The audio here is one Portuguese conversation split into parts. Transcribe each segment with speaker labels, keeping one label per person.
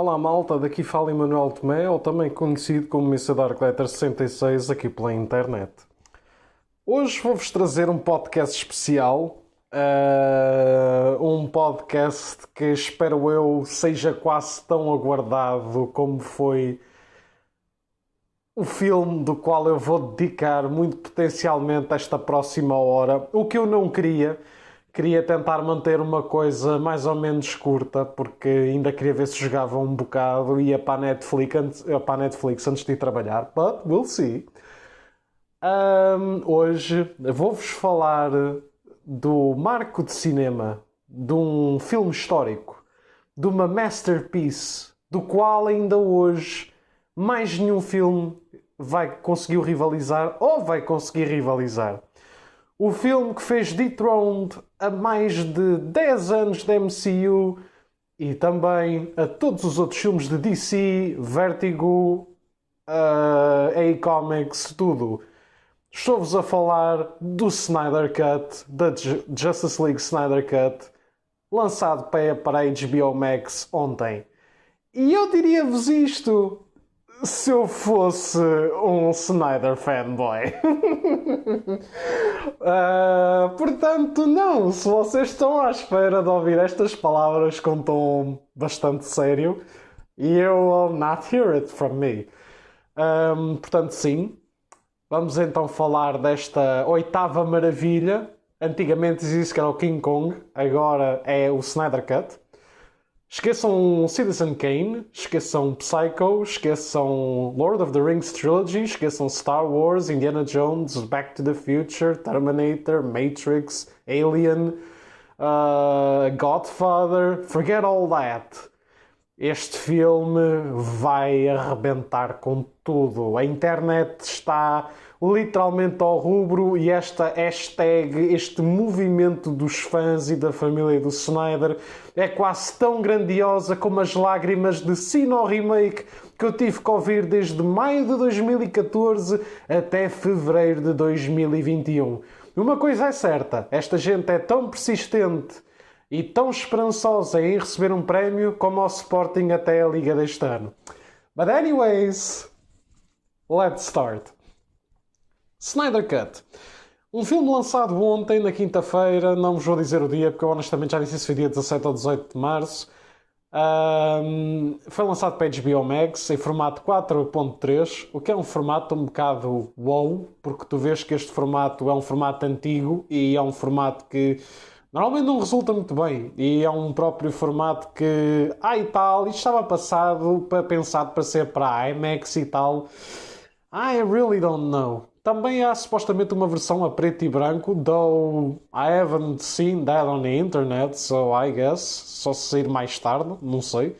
Speaker 1: Olá malta, daqui fala Emanuel Tomé, ou também conhecido como Mr. Darkletter 66 aqui pela internet. Hoje vou-vos trazer um podcast especial, um podcast que espero eu seja quase tão aguardado como foi o filme do qual eu vou dedicar muito potencialmente esta próxima hora. O que eu não queria tentar manter uma coisa mais ou menos curta, porque ainda queria ver se jogava um bocado e ia para a Netflix antes de ir trabalhar, but we'll see. Hoje vou-vos falar do marco de cinema, de um filme histórico, de uma masterpiece, do qual ainda hoje mais nenhum filme conseguiu rivalizar ou vai conseguir rivalizar. O filme que fez Dethroned a mais de 10 anos da MCU e também a todos os outros filmes de DC, Vertigo, A-Comics, tudo. Estou-vos a falar do Snyder Cut, da Justice League Snyder Cut, lançado para a HBO Max ontem. E eu diria-vos isto se eu fosse um Snyder fanboy. Portanto, não, se vocês estão à espera de ouvir estas palavras com tom bastante sério, you will not hear it from me. Portanto, sim, vamos então falar desta oitava maravilha. Antigamente dizia-se que era o King Kong, agora é o Snyder Cut. Esqueçam Citizen Kane, esqueçam Psycho, esqueçam Lord of the Rings Trilogy, esqueçam Star Wars, Indiana Jones, Back to the Future, Terminator, Matrix, Alien, Godfather, forget all that. Este filme vai arrebentar com tudo. A internet está literalmente ao rubro e esta hashtag, este movimento dos fãs e da família do Snyder é quase tão grandiosa como as lágrimas de Sino Remake que eu tive que ouvir desde maio de 2014 até fevereiro de 2021. Uma coisa é certa, esta gente é tão persistente e tão esperançosa em receber um prémio como ao Sporting até a Liga deste ano. But anyways, let's start. Snyder Cut. Um filme lançado ontem, na quinta-feira, não vos vou dizer o dia, porque eu honestamente já disse se foi dia 17 ou 18 de março. Foi lançado para HBO Max em formato 4.3, o que é um formato um bocado wow, porque tu vês que este formato é um formato antigo e é um formato que normalmente não resulta muito bem. E é um próprio formato que, e tal, isto estava pensado para ser para a IMAX e tal. I really don't know. Também há supostamente uma versão a preto e branco, though I haven't seen that on the internet, so I guess, só se sair mais tarde, não sei.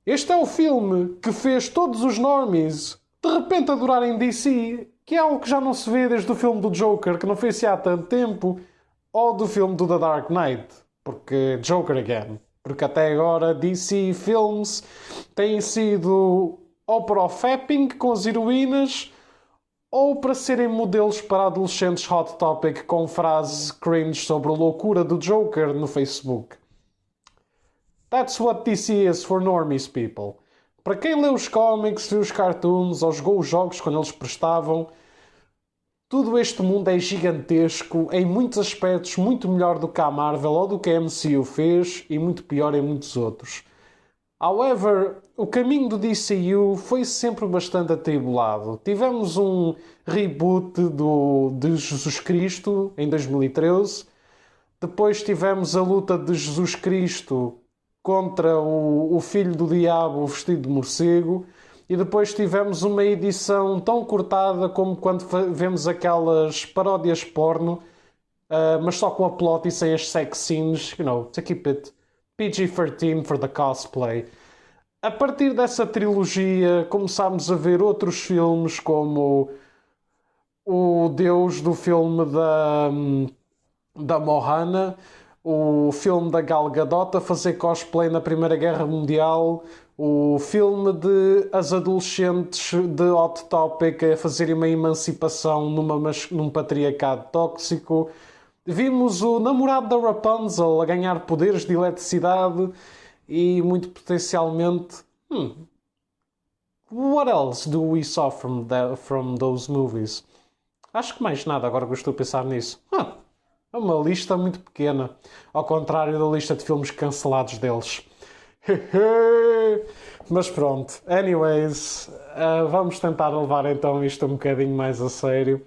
Speaker 1: Este é o filme que fez todos os normies de repente adorarem DC, que é algo que já não se vê desde o filme do Joker, que não foi assim há tanto tempo, ou do filme do The Dark Knight, porque Joker again. Porque até agora DC Films têm sido ou para o fapping com as heroínas ou para serem modelos para adolescentes hot topic com frases cringe sobre a loucura do Joker no Facebook. That's what DC is for normies people. Para quem lê os cómics, viu os cartoons ou jogou os jogos quando eles prestavam, todo este mundo é gigantesco, em muitos aspectos muito melhor do que a Marvel ou do que a MCU fez e muito pior em muitos outros. However, o caminho do DCU foi sempre bastante atribulado. Tivemos um reboot de Jesus Cristo em 2013. Depois tivemos a luta de Jesus Cristo contra o filho do diabo vestido de morcego. E depois tivemos uma edição tão cortada como quando vemos aquelas paródias porno, mas só com a plot e sem as sex scenes, to keep it PG-13 for the cosplay. A partir dessa trilogia começámos a ver outros filmes como o Deus do filme da Mohana, o filme da Gal Gadot a fazer cosplay na Primeira Guerra Mundial, o filme de as adolescentes de Hot Topic a fazerem uma emancipação num patriarcado tóxico. Vimos o namorado da Rapunzel a ganhar poderes de eletricidade e muito potencialmente What else do we saw from those movies? Acho que mais nada, agora que eu estou a pensar nisso. É uma lista muito pequena, ao contrário da lista de filmes cancelados deles. Mas pronto, anyways, vamos tentar levar então isto um bocadinho mais a sério.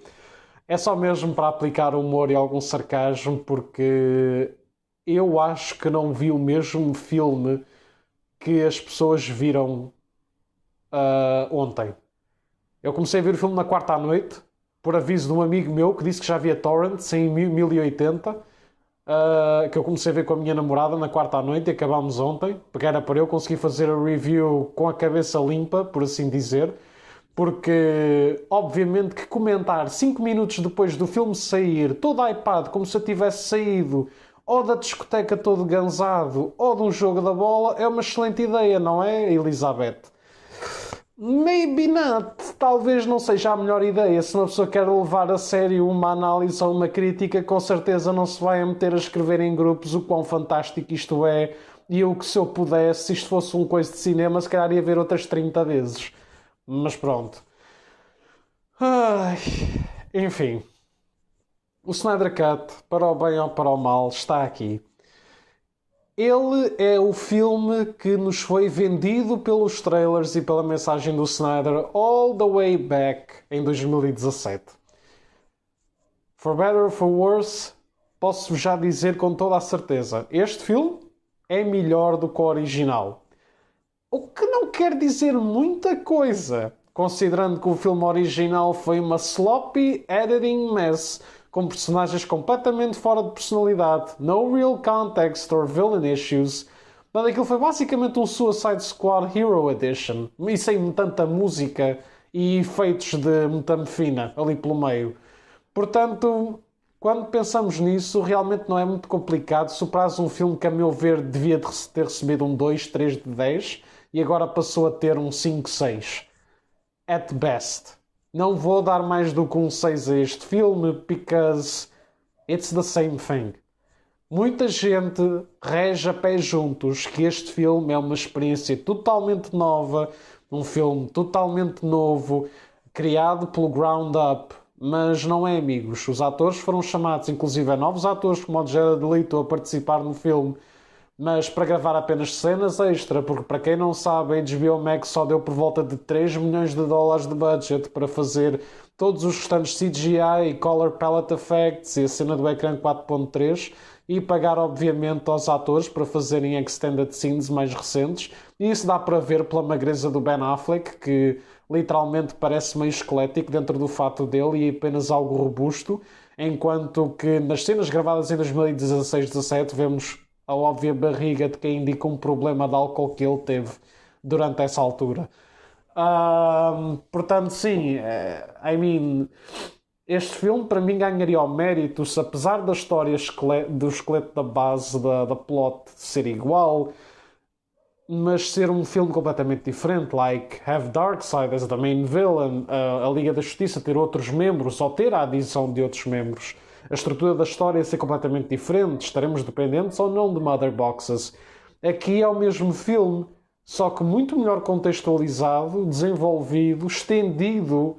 Speaker 1: É só mesmo para aplicar humor e algum sarcasmo, porque eu acho que não vi o mesmo filme que as pessoas viram ontem. Eu comecei a ver o filme na quarta à noite, por aviso de um amigo meu que disse que já via Torrent em 1080, que eu comecei a ver com a minha namorada na quarta à noite e acabámos ontem, porque era para eu conseguir fazer a review com a cabeça limpa, por assim dizer, porque obviamente que comentar 5 minutos depois do filme sair, todo hypado, como se eu tivesse saído ou da discoteca todo gansado ou de um jogo da bola, é uma excelente ideia, não é, Elizabeth? Maybe not. Talvez não seja a melhor ideia. Se uma pessoa quer levar a sério uma análise ou uma crítica, com certeza não se vai meter a escrever em grupos o quão fantástico isto é. E eu que se eu pudesse, se isto fosse um coisa de cinema, se calhar ia ver outras 30 vezes. Mas pronto. Ai, enfim. O Snyder Cut, para o bem ou para o mal, está aqui. Ele é o filme que nos foi vendido pelos trailers e pela mensagem do Snyder all the way back em 2017. For better or for worse, posso já dizer com toda a certeza, este filme é melhor do que o original. O que não quer dizer muita coisa, considerando que o filme original foi uma sloppy editing mess, com personagens completamente fora de personalidade, no real context or villain issues. Mas aquilo foi basicamente um Suicide Squad Hero Edition, e sem tanta música e efeitos de metamfina ali pelo meio. Portanto, quando pensamos nisso, realmente não é muito complicado superar um filme que, a meu ver, devia ter recebido um 2, 3 de 10 e agora passou a ter um 5, 6. At best. Não vou dar mais do que um 6 a este filme, because it's the same thing. Muita gente rege a pé juntos que este filme é uma experiência totalmente nova, um filme totalmente novo, criado pelo ground up. Mas não é, amigos. Os atores foram chamados, inclusive a novos atores como o Jared Leto, a participar no filme, mas para gravar apenas cenas extra, porque para quem não sabe, a HBO Max só deu por volta de 3 milhões de dólares de budget para fazer todos os restantes CGI e Color Palette Effects e a cena do ecrã 4.3 e pagar obviamente aos atores para fazerem extended scenes mais recentes, e isso dá para ver pela magreza do Ben Affleck, que literalmente parece meio esquelético dentro do fato dele e apenas algo robusto, enquanto que nas cenas gravadas em 2016-17 vemos a óbvia barriga de quem indica um problema de álcool que ele teve durante essa altura. Portanto, sim, este filme para mim ganharia o mérito se, apesar da história do esqueleto da base da plot ser igual, mas ser um filme completamente diferente, like have Darkseid as the main villain, a Liga da Justiça ter outros membros ou ter a adição de outros membros, a estrutura da história ser completamente diferente, estaremos dependentes ou não de Mother Boxes. Aqui é o mesmo filme, só que muito melhor contextualizado, desenvolvido, estendido,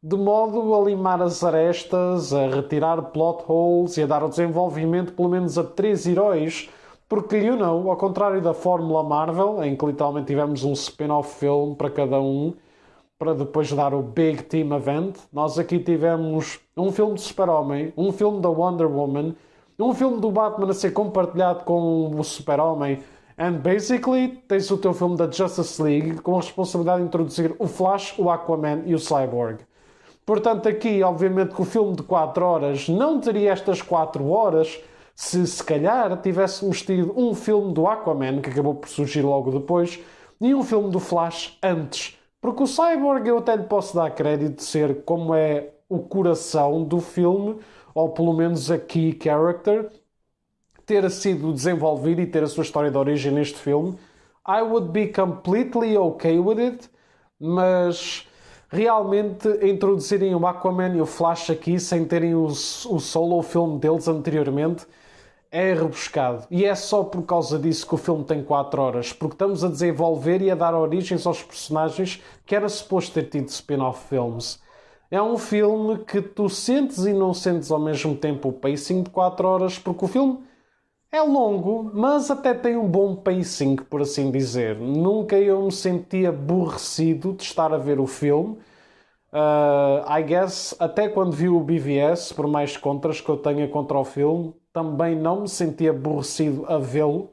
Speaker 1: de modo a limar as arestas, a retirar plot holes e a dar o desenvolvimento pelo menos a 3 heróis, porque, ao contrário da Fórmula Marvel, em que literalmente tivemos um spin-off film para cada um, para depois dar o Big Team Event, nós aqui tivemos um filme de Super-Homem, um filme da Wonder Woman, um filme do Batman a ser compartilhado com o Super-Homem, and basically tens o teu filme da Justice League com a responsabilidade de introduzir o Flash, o Aquaman e o Cyborg. Portanto, aqui, obviamente, que o filme de 4 horas não teria estas 4 horas se calhar tivéssemos tido um filme do Aquaman, que acabou por surgir logo depois, e um filme do Flash antes. Porque o Cyborg eu até lhe posso dar crédito de ser como é o coração do filme, ou pelo menos a key character, ter sido desenvolvido e ter a sua história de origem neste filme. I would be completely okay with it, mas realmente introduzirem o Aquaman e o Flash aqui sem terem o solo filme deles anteriormente é rebuscado. E é só por causa disso que o filme tem 4 horas. Porque estamos a desenvolver e a dar origens aos personagens que era suposto ter tido spin-off films. É um filme que tu sentes e não sentes ao mesmo tempo o pacing de 4 horas, porque o filme é longo, mas até tem um bom pacing, por assim dizer. Nunca eu me senti aborrecido de estar a ver o filme. I guess, até quando vi o BVS, por mais contras que eu tenha contra o filme, também não me senti aborrecido a vê-lo,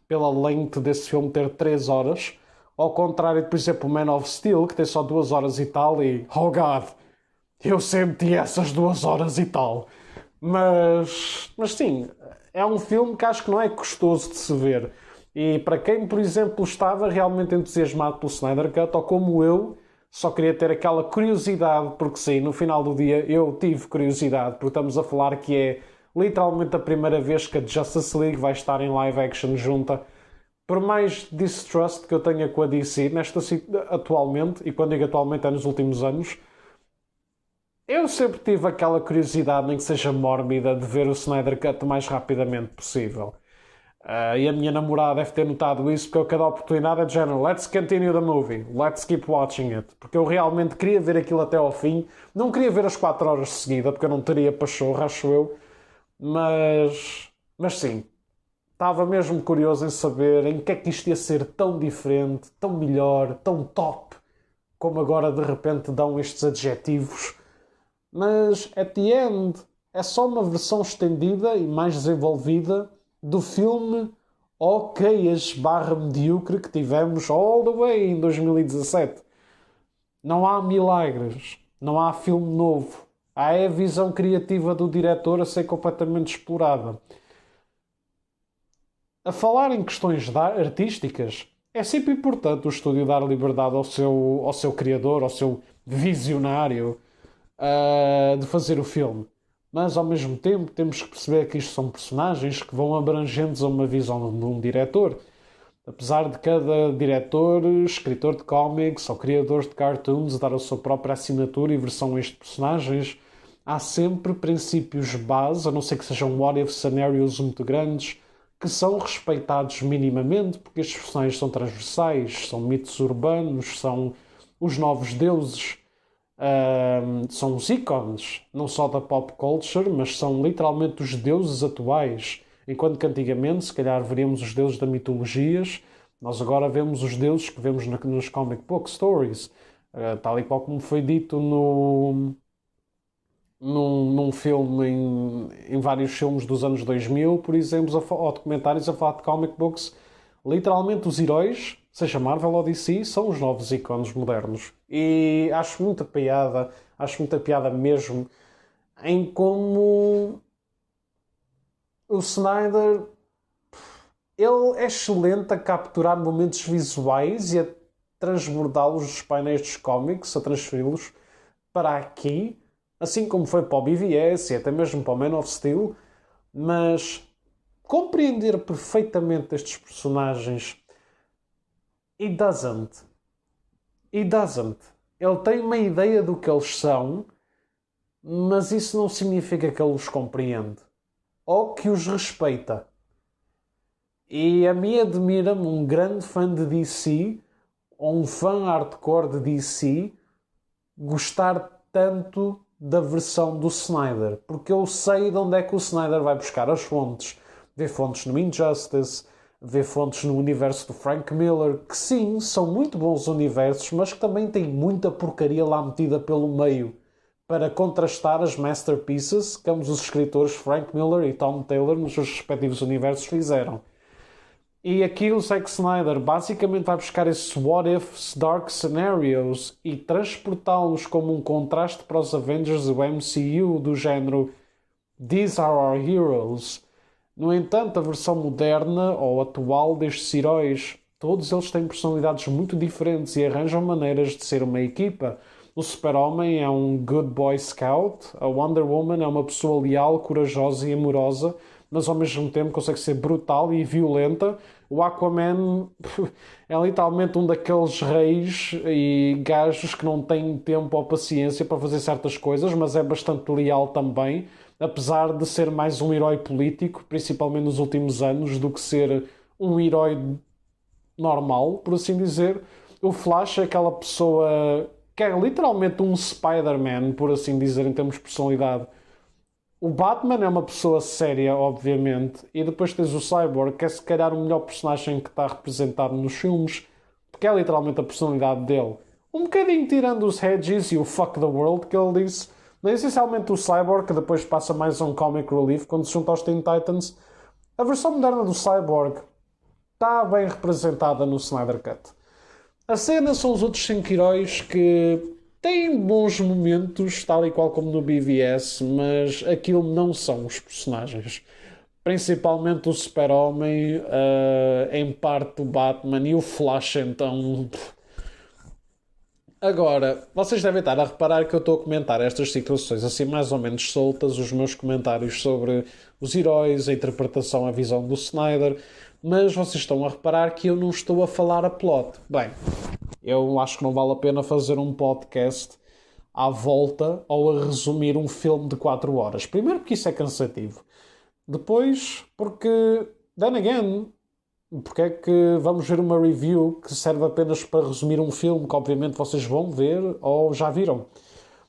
Speaker 1: pela length desse filme ter 3 horas. Ao contrário de, por exemplo, Man of Steel, que tem só 2 horas e tal, e, oh God, eu senti essas 2 horas e tal. Mas sim, é um filme que acho que não é custoso de se ver. E para quem, por exemplo, estava realmente entusiasmado pelo Snyder Cut, ou como eu, só queria ter aquela curiosidade, porque sim, no final do dia eu tive curiosidade, porque estamos a falar que é literalmente a primeira vez que a Justice League vai estar em live action junta. Por mais distrust que eu tenha com a DC, atualmente, e quando digo atualmente é nos últimos anos, eu sempre tive aquela curiosidade, nem que seja mórbida, de ver o Snyder Cut o mais rapidamente possível. E a minha namorada deve ter notado isso, porque eu, cada oportunidade é de género: let's continue the movie, let's keep watching it. Porque eu realmente queria ver aquilo até ao fim. Não queria ver as 4 horas de seguida, porque eu não teria pachorra, acho eu. Mas sim, estava mesmo curioso em saber em que é que isto ia ser tão diferente, tão melhor, tão top, como agora de repente dão estes adjetivos. Mas, at the end, é só uma versão estendida e mais desenvolvida do filme ok/medíocre que tivemos all the way em 2017. Não há milagres, não há filme novo. Há a visão criativa do diretor a ser completamente explorada. A falar em questões artísticas, é sempre importante o estúdio dar liberdade ao seu criador, ao seu visionário, de fazer o filme. Mas ao mesmo tempo temos que perceber que isto são personagens que vão abrangentes a uma visão de um diretor. Apesar de cada diretor, escritor de cómics ou criador de cartoons dar a sua própria assinatura e versão a estes personagens, há sempre princípios base, a não ser que sejam what-if scenarios muito grandes, que são respeitados minimamente, porque estes personagens são transversais, são mitos urbanos, são os novos deuses, são os ícones, não só da pop culture, mas são literalmente os deuses atuais. Enquanto que antigamente, se calhar, veríamos os deuses das mitologias, nós agora vemos os deuses que vemos nos comic book stories. Tal e qual como foi dito num filme, em vários filmes dos anos 2000, por exemplo, ou documentários a falar de comic books, literalmente os heróis, seja Marvel ou DC, são os novos ícones modernos. E acho muita piada mesmo, em como o Snyder, ele é excelente a capturar momentos visuais e a transbordá-los dos painéis dos cómics, a transferi-los para aqui, assim como foi para o BVS e até mesmo para o Man of Steel, mas compreender perfeitamente estes personagens, he doesn't. He doesn't. Ele tem uma ideia do que eles são, mas isso não significa que ele os compreende ou que os respeita. E a mim admira-me um grande fã de DC, ou um fã hardcore de DC, gostar tanto da versão do Snyder, porque eu sei de onde é que o Snyder vai buscar as fontes. Vê fontes no Injustice, vê fontes no universo do Frank Miller, que sim, são muito bons universos, mas que também têm muita porcaria lá metida pelo meio, para contrastar as masterpieces que ambos os escritores Frank Miller e Tom Taylor nos seus respectivos universos fizeram. E aqui o Zack Snyder basicamente vai buscar esses what-ifs, dark scenarios e transportá-los como um contraste para os Avengers do MCU, do género These are our heroes. No entanto, a versão moderna ou atual destes heróis, todos eles têm personalidades muito diferentes e arranjam maneiras de ser uma equipa. O Super-Homem é um good boy scout, a Wonder Woman é uma pessoa leal, corajosa e amorosa, mas ao mesmo tempo consegue ser brutal e violenta. O Aquaman é literalmente um daqueles reis e gajos que não têm tempo ou paciência para fazer certas coisas, mas é bastante leal também. apesar de ser mais um herói político, principalmente nos últimos anos, do que ser um herói normal, por assim dizer. O Flash é aquela pessoa que é literalmente um Spider-Man, por assim dizer, em termos de personalidade. O Batman é uma pessoa séria, obviamente, e depois tens o Cyborg, que é se calhar o melhor personagem que está representado nos filmes, porque é literalmente a personalidade dele. Um bocadinho tirando os Hedges e o Fuck the World que ele disse, mas essencialmente o Cyborg, que depois passa mais a um comic relief quando se junta aos Teen Titans. A versão moderna do Cyborg está bem representada no Snyder Cut. A cena são os outros 5 heróis que têm bons momentos, tal e qual como no BVS, mas aquilo não são os personagens. Principalmente o Super-Homem, em parte o Batman e o Flash, então. Agora, vocês devem estar a reparar que eu estou a comentar estas situações assim mais ou menos soltas, os meus comentários sobre os heróis, a interpretação, a visão do Snyder, mas vocês estão a reparar que eu não estou a falar a plot. Bem, eu acho que não vale a pena fazer um podcast à volta ou a resumir um filme de 4 horas. Primeiro porque isso é cansativo. Depois porque, then again, porque é que vamos ver uma review que serve apenas para resumir um filme que obviamente vocês vão ver ou já viram?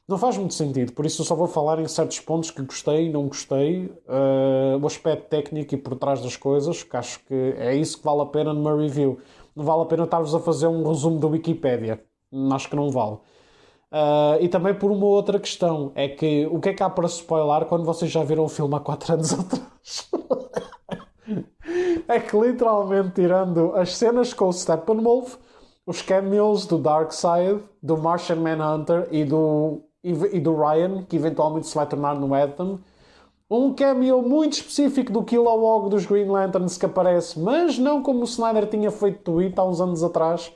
Speaker 1: Não faz muito sentido, por isso eu só vou falar em certos pontos que gostei e não gostei, o aspecto técnico e por trás das coisas, que acho que é isso que vale a pena numa review. Não vale a pena estar-vos a fazer um resumo da Wikipédia. Acho que não vale. E também por uma outra questão, é que o que é que há para spoiler quando vocês já viram o filme há 4 anos atrás? É que literalmente tirando as cenas com o Steppenwolf, os cameos do Darkseid, do Martian Manhunter e do Ryan, que eventualmente se vai tornar no Atom, um cameo muito específico do Kilowog dos Green Lanterns que aparece, mas não como o Snyder tinha feito tweet há uns anos atrás,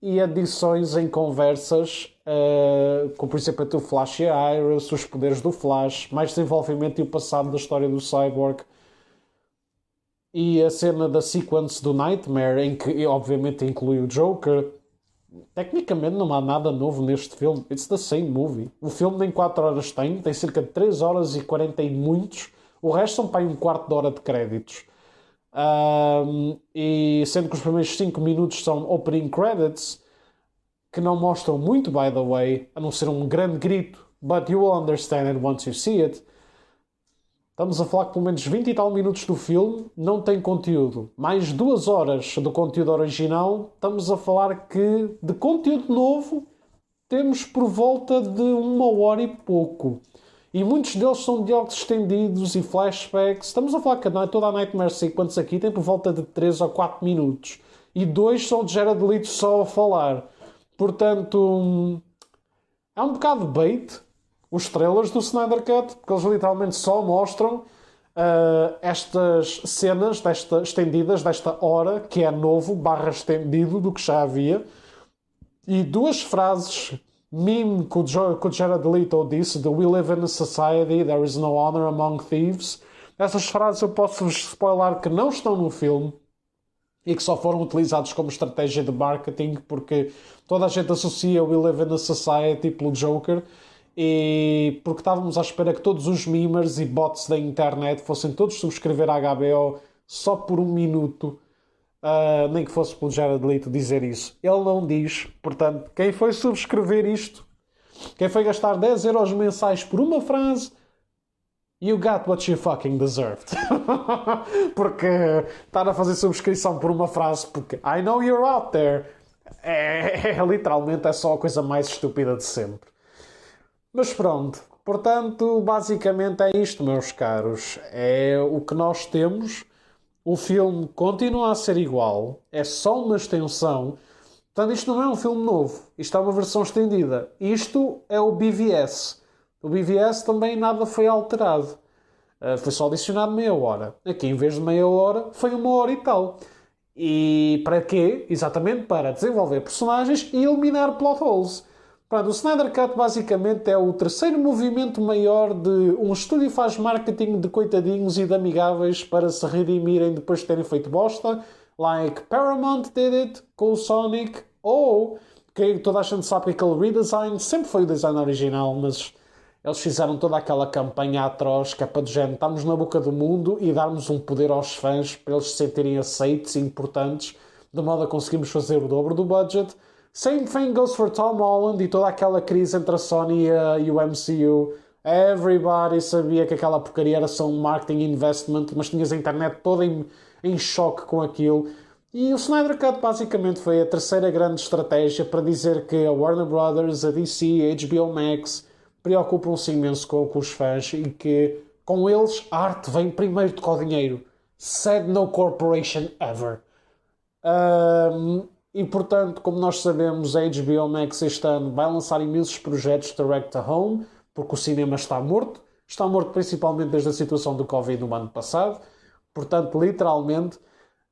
Speaker 1: e adições em conversas com, por exemplo, o Flash e a Iris, os poderes do Flash, mais desenvolvimento e o passado da história do Cyborg, e a cena da sequence do Nightmare, em que obviamente inclui o Joker. Tecnicamente não há nada novo neste filme. It's the same movie. O filme nem 4 horas tem cerca de 3 horas e 40 e muitos. O resto são para aí um quarto de hora de créditos. E sendo que os primeiros 5 minutos são opening credits, que não mostram muito, by the way, a não ser um grande grito, but you will understand it once you see it. Estamos a falar que pelo menos 20 e tal minutos do filme não tem conteúdo. Mais 2 horas do conteúdo original, estamos a falar que de conteúdo novo temos por volta de 1 hora e pouco. E muitos deles são diálogos estendidos e flashbacks. Estamos a falar que toda a Nightmare Sequence aqui tem por volta de 3 ou 4 minutos. E 2 são de Jared Leto só a falar. Portanto, é um bocado bait os trailers do Snyder Cut, porque eles literalmente só mostram estas cenas estendidas desta hora, que é novo, / estendido do que já havia, e 2 frases meme que o Jared Leto disse, de "We live in a society, there is no honor among thieves". Essas frases eu posso-vos spoiler que não estão no filme e que só foram utilizados como estratégia de marketing, porque toda a gente associa "We live in a society" pelo Joker, e porque estávamos à espera que todos os memers e bots da internet fossem todos subscrever a HBO só por 1 minuto, nem que fosse pelo Jared Leto dizer isso. Ele não diz. Portanto, quem foi subscrever isto, quem foi gastar 10 euros mensais por uma frase, you got what you fucking deserved. Porque estar a fazer subscrição por uma frase porque I know you're out there literalmente é só a coisa mais estúpida de sempre. Mas pronto, portanto, basicamente é isto, meus caros. É o que nós temos. O filme continua a ser igual. É só uma extensão. Portanto, isto não é um filme novo. Isto é uma versão estendida. Isto é o BVS. O BVS também nada foi alterado. Foi só adicionado meia hora. Aqui, em vez de meia hora, foi 1 hora e tal. E para quê? Exatamente para desenvolver personagens e eliminar plot holes. Pronto, o Snyder Cut basicamente é o terceiro movimento maior de um estúdio que faz marketing de coitadinhos e de amigáveis para se redimirem depois de terem feito bosta, like Paramount did it com o Sonic, ou que toda a gente sabe que aquele redesign sempre foi o design original, mas eles fizeram toda aquela campanha atroz que é para de género, estamos na boca do mundo e darmos um poder aos fãs para eles se sentirem aceitos e importantes, de modo a conseguirmos fazer o dobro do budget. Same thing goes for Tom Holland e toda aquela crise entre a Sony e o MCU. Everybody sabia que aquela porcaria era só um marketing investment, mas tinhas a internet toda em choque com aquilo. E o Snyder Cut basicamente foi a terceira grande estratégia para dizer que a Warner Brothers, a DC, a HBO Max preocupam-se imenso com os fãs e que com eles a arte vem primeiro do que o dinheiro. Said no corporation ever. E portanto, como nós sabemos, a HBO Max este ano vai lançar imensos projetos direct to home, porque o cinema está morto. Está morto principalmente desde a situação do Covid no ano passado. Portanto, literalmente,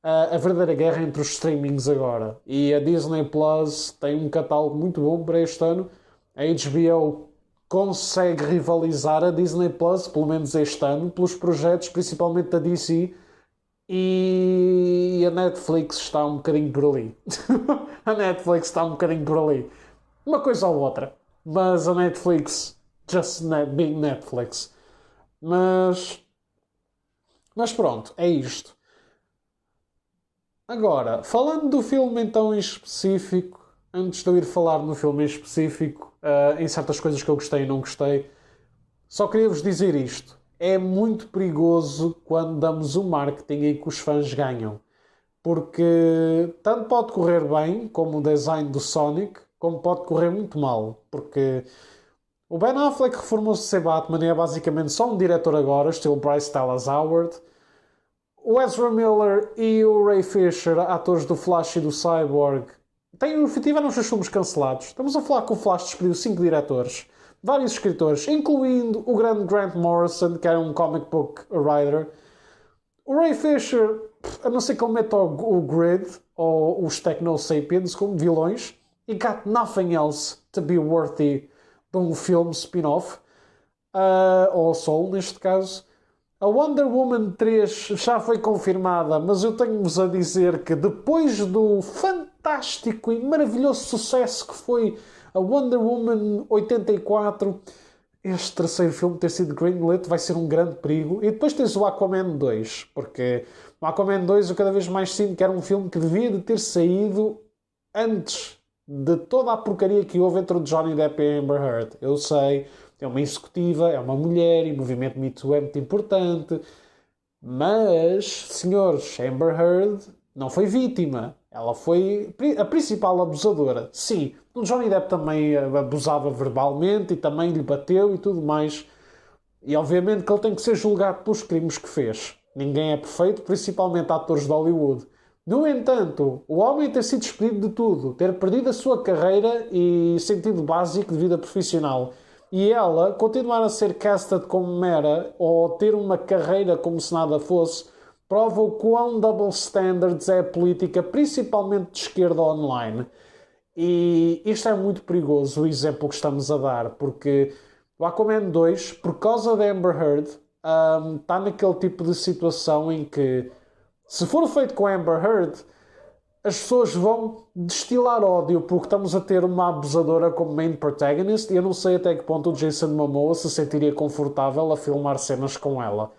Speaker 1: a verdadeira guerra entre os streamings agora. E a Disney Plus tem um catálogo muito bom para este ano. A HBO consegue rivalizar a Disney Plus, pelo menos este ano, pelos projetos, principalmente da DC. E a Netflix está um bocadinho por ali. A Netflix está um bocadinho por ali. Uma coisa ou outra. Mas a Netflix, being Netflix. Mas pronto, é isto. Agora, falando do filme então em específico, antes de eu ir falar no filme em específico, em certas coisas que eu gostei e não gostei, só queria vos dizer isto. É muito perigoso quando damos o marketing em que os fãs ganham. Porque tanto pode correr bem, como o design do Sonic, como pode correr muito mal. Porque o Ben Affleck reformou-se de ser Batman e é basicamente só um diretor agora, estilo Bryce Dallas Howard. O Ezra Miller e o Ray Fisher, atores do Flash e do Cyborg, tiveram os seus filmes cancelados. Estamos a falar que o Flash despediu 5 diretores, vários escritores, incluindo o grande Grant Morrison, que era um comic book writer. O Ray Fisher, a não ser que ele meta o Grid ou os Techno Sapiens como vilões, he got nothing else to be worthy de um filme spin-off, ou Soul neste caso. A Wonder Woman 3 já foi confirmada, mas eu tenho-vos a dizer que depois do fantástico e maravilhoso sucesso que foi a Wonder Woman 84, este terceiro filme ter sido greenlit vai ser um grande perigo. E depois tens o Aquaman 2, porque o Aquaman 2 eu cada vez mais sinto que era um filme que devia de ter saído antes de toda a porcaria que houve entre o Johnny Depp e a Amber Heard. Eu sei, é uma executiva, é uma mulher e o movimento Me Too é muito importante, mas, senhores, Amber Heard não foi vítima. Ela foi a principal abusadora. Sim, o Johnny Depp também abusava verbalmente e também lhe bateu e tudo mais. E obviamente que ele tem que ser julgado pelos crimes que fez. Ninguém é perfeito, principalmente atores de Hollywood. No entanto, o homem ter sido despedido de tudo, ter perdido a sua carreira e sentido básico de vida profissional, e ela continuar a ser casted como mera ou ter uma carreira como se nada fosse, prova o quão double standards é a política, principalmente de esquerda online. E isto é muito perigoso, o exemplo que estamos a dar, porque o Aquaman 2, por causa da Amber Heard, está naquele tipo de situação em que, se for feito com a Amber Heard, as pessoas vão destilar ódio porque estamos a ter uma abusadora como main protagonist e eu não sei até que ponto o Jason Momoa se sentiria confortável a filmar cenas com ela.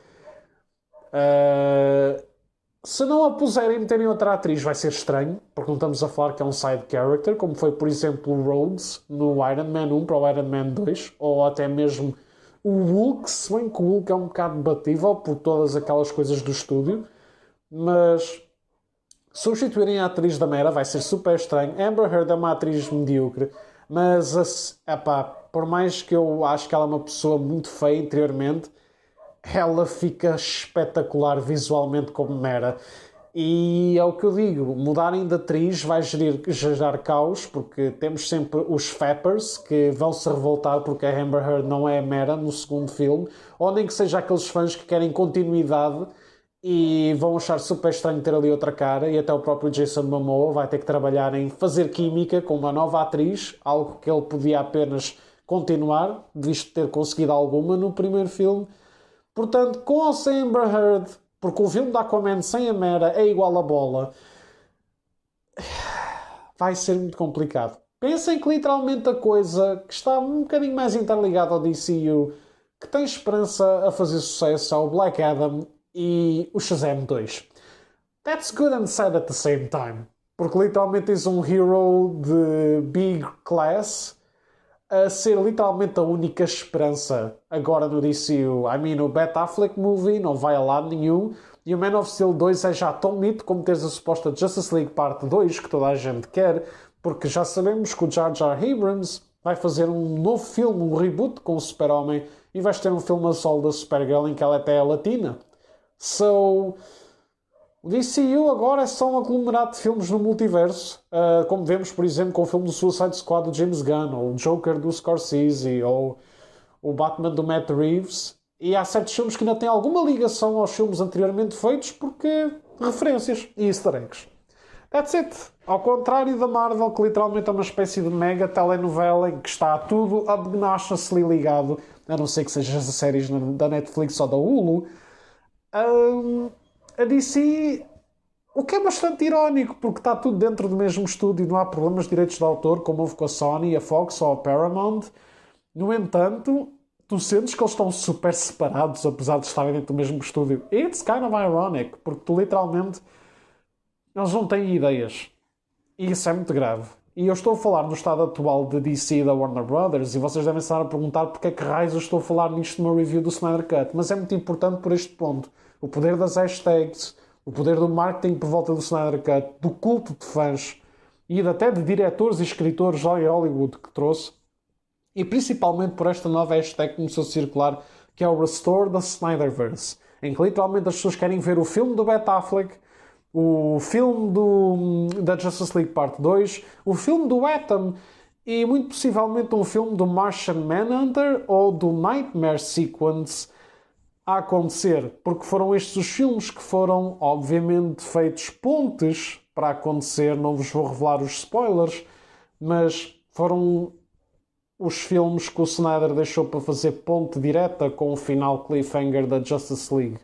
Speaker 1: Se não a puserem e meterem outra atriz vai ser estranho, porque não estamos a falar que é um side character, como foi por exemplo o Rhodes no Iron Man 1 para o Iron Man 2, ou até mesmo o Hulk, se bem que o Hulk é um bocado debatível por todas aquelas coisas do estúdio, mas substituírem a atriz da Mera vai ser super estranho. Amber Heard é uma atriz medíocre, mas por mais que eu acho que ela é uma pessoa muito feia interiormente, ela fica espetacular visualmente como Mera. E é o que eu digo, mudarem de atriz vai gerar caos, porque temos sempre os fappers que vão se revoltar porque a Amber Heard não é a Mera no segundo filme, ou nem que seja aqueles fãs que querem continuidade e vão achar super estranho ter ali outra cara, e até o próprio Jason Momoa vai ter que trabalhar em fazer química com uma nova atriz, algo que ele podia apenas continuar, visto ter conseguido alguma no primeiro filme. Portanto, com ou sem Amber Heard, porque o filme da Aquaman sem a Mera é igual a bola, vai ser muito complicado. Pensem que literalmente a coisa que está um bocadinho mais interligada ao DCU, que tem esperança a fazer sucesso, é o Black Adam e o Shazam 2. That's good and sad at the same time. Porque literalmente tens um hero de big class a ser literalmente a única esperança agora no DCU. O Ben Affleck movie não vai a lado nenhum e o Man of Steel 2 é já tão mito como teres a suposta Justice League Parte 2 que toda a gente quer, porque já sabemos que o Jar Jar Abrams vai fazer um novo filme, um reboot com o Super-Homem e vais ter um filme a solo da Supergirl em que ela até é latina. So, o DCU agora é só um aglomerado de filmes no multiverso, como vemos, por exemplo, com o filme do Suicide Squad do James Gunn, ou o Joker do Scorsese, ou o Batman do Matt Reeves. E há certos filmes que ainda têm alguma ligação aos filmes anteriormente feitos porque referências e easter eggs. That's it. Ao contrário da Marvel, que literalmente é uma espécie de mega telenovela em que está tudo obnoxiously ligado, a não ser que sejam as séries da Netflix ou da Hulu. A DC, o que é bastante irónico, porque está tudo dentro do mesmo estúdio e não há problemas de direitos de autor, como houve com a Sony, a Fox ou a Paramount. No entanto, tu sentes que eles estão super separados, apesar de estarem dentro do mesmo estúdio. It's kind of ironic, porque tu literalmente, eles não têm ideias. E isso é muito grave. E eu estou a falar no estado atual de DC e da Warner Brothers, e vocês devem estar a perguntar porque é que raios eu estou a falar nisto no meu review do Snyder Cut. Mas é muito importante por este ponto. O poder das hashtags, o poder do marketing por volta do Snyder Cut, do culto de fãs e até de diretores e escritores lá em Hollywood que trouxe, e principalmente por esta nova hashtag que começou a circular, que é o Restore the Snyderverse, em que literalmente as pessoas querem ver o filme do Ben Affleck, o filme da Justice League Parte 2, o filme do Atom e muito possivelmente um filme do Martian Manhunter ou do Nightmare Sequence a acontecer, porque foram estes os filmes que foram, obviamente, feitos pontes para acontecer. Não vos vou revelar os spoilers, mas foram os filmes que o Snyder deixou para fazer ponte direta com o final cliffhanger da Justice League.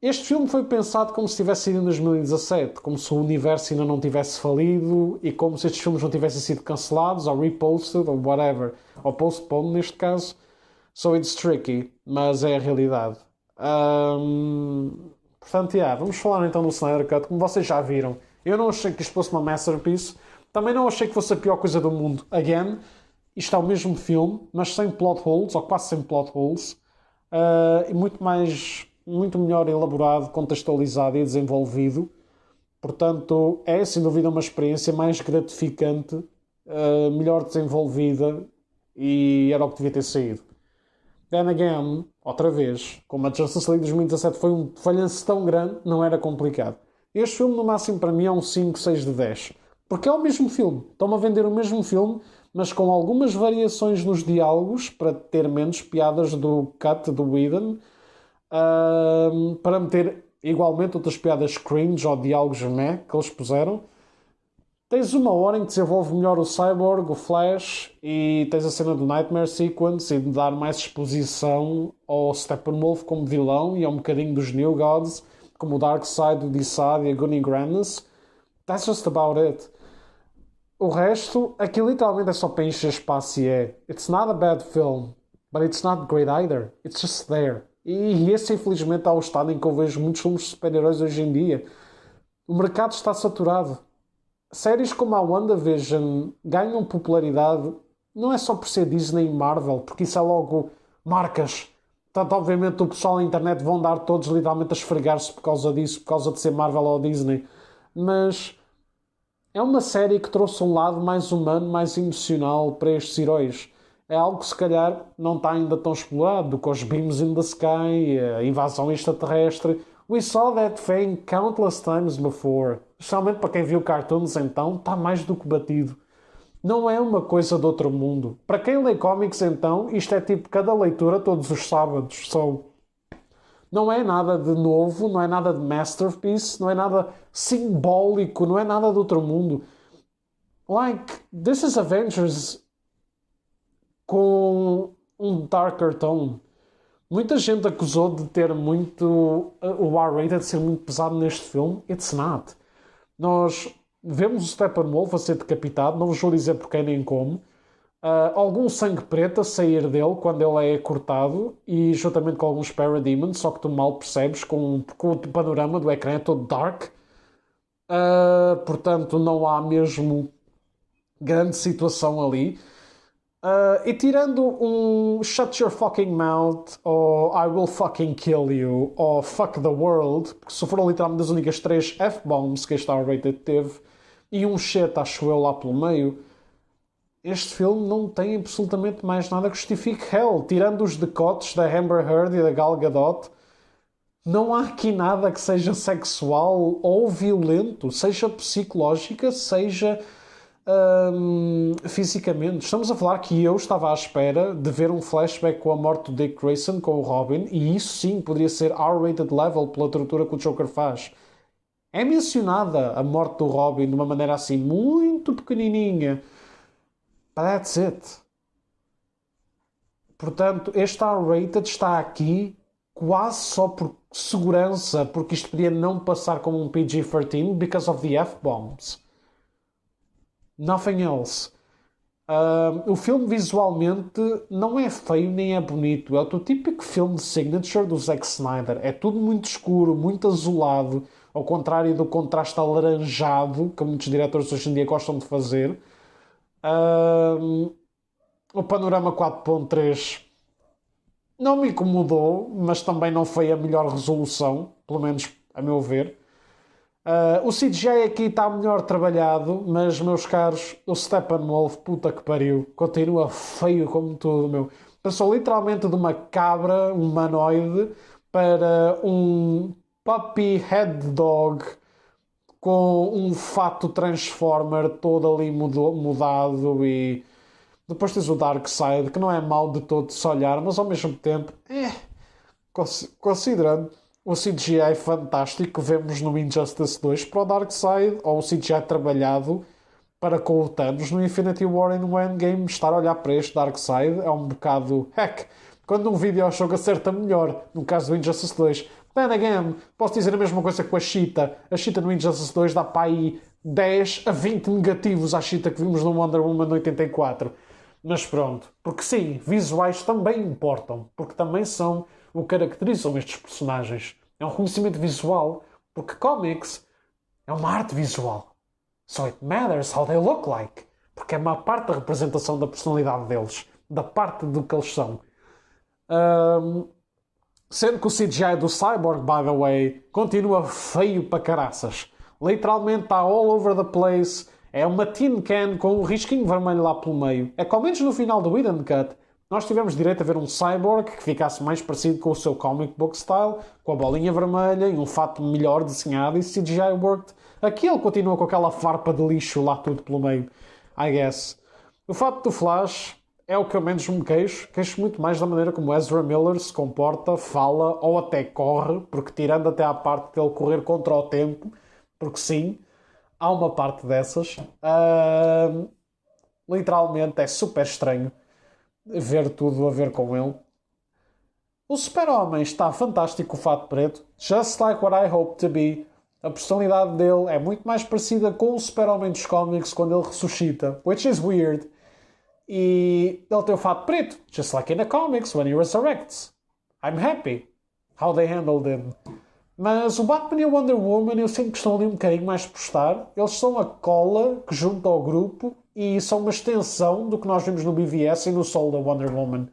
Speaker 1: Este filme foi pensado como se tivesse sido em 2017, como se o universo ainda não tivesse falido e como se estes filmes não tivessem sido cancelados ou reposted ou whatever, ou postponed neste caso. So it's tricky, mas é a realidade. Portanto, vamos falar então do Snyder Cut. Como vocês já viram, eu não achei que isto fosse uma masterpiece. Também não achei que fosse a pior coisa do mundo. Again, isto é o mesmo filme, mas sem plot holes, ou quase sem plot holes. E muito melhor elaborado, contextualizado e desenvolvido. Portanto, é sem dúvida uma experiência mais gratificante, melhor desenvolvida e era o que devia ter saído. Then again, outra vez, como a Justice League 2017 foi um falhanço tão grande, não era complicado. Este filme, no máximo, para mim é um 5, 6 de 10. Porque é o mesmo filme. Estão-me a vender o mesmo filme, mas com algumas variações nos diálogos, para ter menos piadas do cut do Whedon, para meter igualmente outras piadas cringe ou diálogos meh que eles puseram. Tens uma hora em que desenvolve melhor o Cyborg, o Flash, e tens a cena do Nightmare Sequence e de dar mais exposição ao Steppenwolf como vilão e a um bocadinho dos New Gods, como o Darkseid, o Desaad e a Gunny Grannis. That's just about it. O resto, aqui literalmente é só para encher espaço e é. It's not a bad film, but it's not great either. It's just there. E esse, infelizmente, é o estado em que eu vejo muitos filmes de super-heróis hoje em dia. O mercado está saturado. Séries como a WandaVision ganham popularidade não é só por ser Disney e Marvel, porque isso é logo marcas. Portanto, obviamente, o pessoal na internet vão dar todos literalmente a esfregar-se por causa disso, por causa de ser Marvel ou Disney. Mas é uma série que trouxe um lado mais humano, mais emocional para estes heróis. É algo que se calhar não está ainda tão explorado, com os Beams in the Sky, a invasão extraterrestre. We saw that thing countless times before. Especialmente para quem viu cartoons então, está mais do que batido. Não é uma coisa de outro mundo. Para quem lê cómics então, isto é tipo cada leitura todos os sábados. So, não é nada de novo, não é nada de masterpiece, não é nada simbólico, não é nada de outro mundo. Like, this is Avengers com um darker tone. Muita gente acusou de ter muito o R-rated de ser muito pesado neste filme. It's not. Nós vemos o Steppenwolf a ser decapitado, não vos vou dizer porquê nem como. Algum sangue preto a sair dele quando ele é cortado e juntamente com alguns Parademons, só que tu mal percebes com o panorama do ecrã é todo dark. Portanto, não há mesmo grande situação ali. E tirando um Shut Your Fucking Mouth, ou I Will Fucking Kill You, ou Fuck the World, porque se foram literalmente as únicas 3 F-bombs que este R-rated teve, e um shit, acho eu, lá pelo meio, este filme não tem absolutamente mais nada que justifique hell. Tirando os decotes da Amber Heard e da Gal Gadot, não há aqui nada que seja sexual ou violento, seja psicológica, seja fisicamente. Estamos a falar que eu estava à espera de ver um flashback com a morte do Dick Grayson com o Robin, e isso sim poderia ser R-rated level pela tortura que o Joker faz. É mencionada a morte do Robin de uma maneira assim muito pequenininha. But that's it. Portanto, este R-rated está aqui quase só por segurança, porque isto podia não passar como um PG-13 because of the F-bombs. Nothing else. O filme visualmente não é feio nem é bonito. É o típico filme de signature do Zack Snyder. É tudo muito escuro, muito azulado, ao contrário do contraste alaranjado que muitos diretores hoje em dia gostam de fazer. O panorama 4.3 não me incomodou, mas também não foi a melhor resolução, pelo menos a meu ver. O CGI aqui está melhor trabalhado, mas, meus caros, o Steppenwolf, puta que pariu, continua feio como tudo, meu. Passou literalmente de uma cabra humanoide para um puppy head dog com um fato Transformer todo ali mudado, e depois tens o Darkseid, que não é mau de todo de se olhar, mas ao mesmo tempo, considerando o CGI fantástico que vemos no Injustice 2 para o Darkseid, ou o CGI trabalhado para com o Thanos no Infinity War e no Endgame, estar a olhar para este Darkseid é um bocado heck. Quando um videojogo acerta melhor, no caso do Injustice 2. Then again, posso dizer a mesma coisa com a Cheetah. A Cheetah no Injustice 2 dá para aí 10 a 20 negativos à Cheetah que vimos no Wonder Woman 84. Mas pronto, porque sim, visuais também importam, porque também são o que caracterizam estes personagens. É um reconhecimento visual, porque comics é uma arte visual. So it matters how they look like, porque é uma parte da representação da personalidade deles, da parte do que eles são. Sendo que o CGI do Cyborg, by the way, continua feio para caraças. Literalmente está all over the place. É uma tin can com um risquinho vermelho lá pelo meio. É que ao menos no final do Whedon Cut nós tivemos direito a ver um Cyborg que ficasse mais parecido com o seu comic book style, com a bolinha vermelha e um fato melhor desenhado, e CGI worked. Aqui ele continua com aquela farpa de lixo lá tudo pelo meio, I guess. O fato do Flash é o que eu menos me queixo. Queixo muito mais da maneira como Ezra Miller se comporta, fala ou até corre, porque tirando até à parte dele correr contra o tempo, porque sim, há uma parte dessas. Literalmente é super estranho ver tudo a ver com ele. O Super-Homem está fantástico, o fato preto, just like what I hope to be. A personalidade dele é muito mais parecida com o Super-Homem dos cómics quando ele ressuscita, which is weird. E ele tem o fato preto, just like in the comics when he resurrects. I'm happy how they handled him. Mas o Batman e o Wonder Woman eu sinto que estão ali um bocadinho mais por estar. Eles são a cola que junta ao grupo e são uma extensão do que nós vimos no BVS e no solo da Wonder Woman.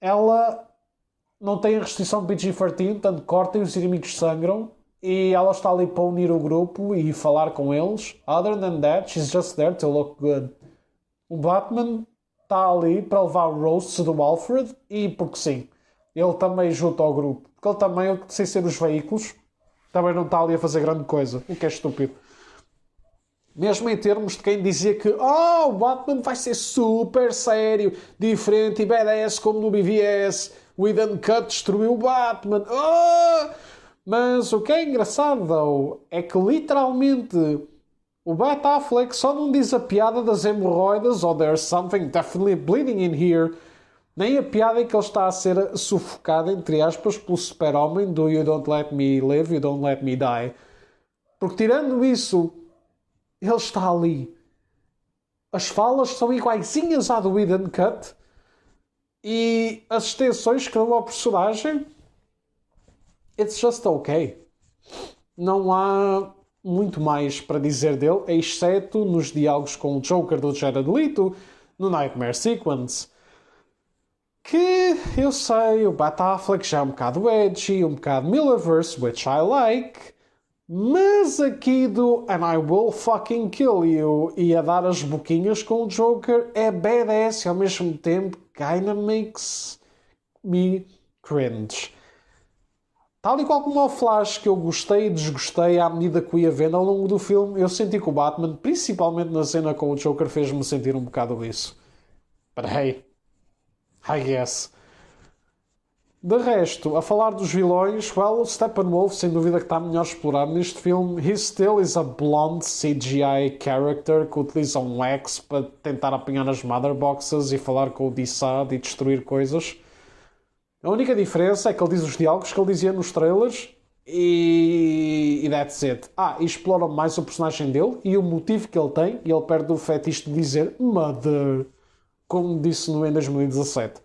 Speaker 1: Ela não tem a restrição PG-13, tanto corta e os inimigos sangram, e ela está ali para unir o grupo e falar com eles. Other than that, she's just there to look good. O Batman está ali para levar roasts do Alfred, e porque sim, ele também junta ao grupo. Porque ele também, sem ser os veículos, também não está ali a fazer grande coisa, o que é estúpido. Mesmo em termos de quem dizia que o Batman vai ser super sério, diferente e badass como no BVS. O Whedon Cut destruiu o Batman. Mas o que é engraçado, though, é que literalmente o Bat Affleck só não diz a piada das hemorroidas ou there's something definitely bleeding in here, nem a piada em que ele está a ser sufocado, entre aspas, pelo Super-Homem do You Don't Let Me Live, You Don't Let Me Die. Porque tirando isso, Ele está ali. As falas são iguaizinhas à do Whedon Cut e as extensões que dão ao personagem, it's just okay. Não há muito mais para dizer dele, exceto nos diálogos com o Joker do Jared Leto, no Nightmare Sequence. Que eu sei, o Bat Affleck já é um bocado edgy, um bocado Millerverse, which I like, mas aqui do And I Will Fucking Kill You e a dar as boquinhas com o Joker é badass e ao mesmo tempo kinda makes me cringe. Tal e qual como o Flash, que eu gostei e desgostei à medida que o ia vendo ao longo do filme, eu senti que o Batman, principalmente na cena com o Joker, fez-me sentir um bocado isso. But hey, I guess. De resto, a falar dos vilões, well, Steppenwolf sem dúvida que está melhor explorado neste filme. He still is a blonde CGI character que utiliza um wax para tentar apanhar as mother boxes e falar com o Desaad e destruir coisas. A única diferença é que ele diz os diálogos que ele dizia nos trailers e that's it. E exploram mais o personagem dele e o motivo que ele tem, e ele perde o fetiche de dizer Mother, como disse em 2017.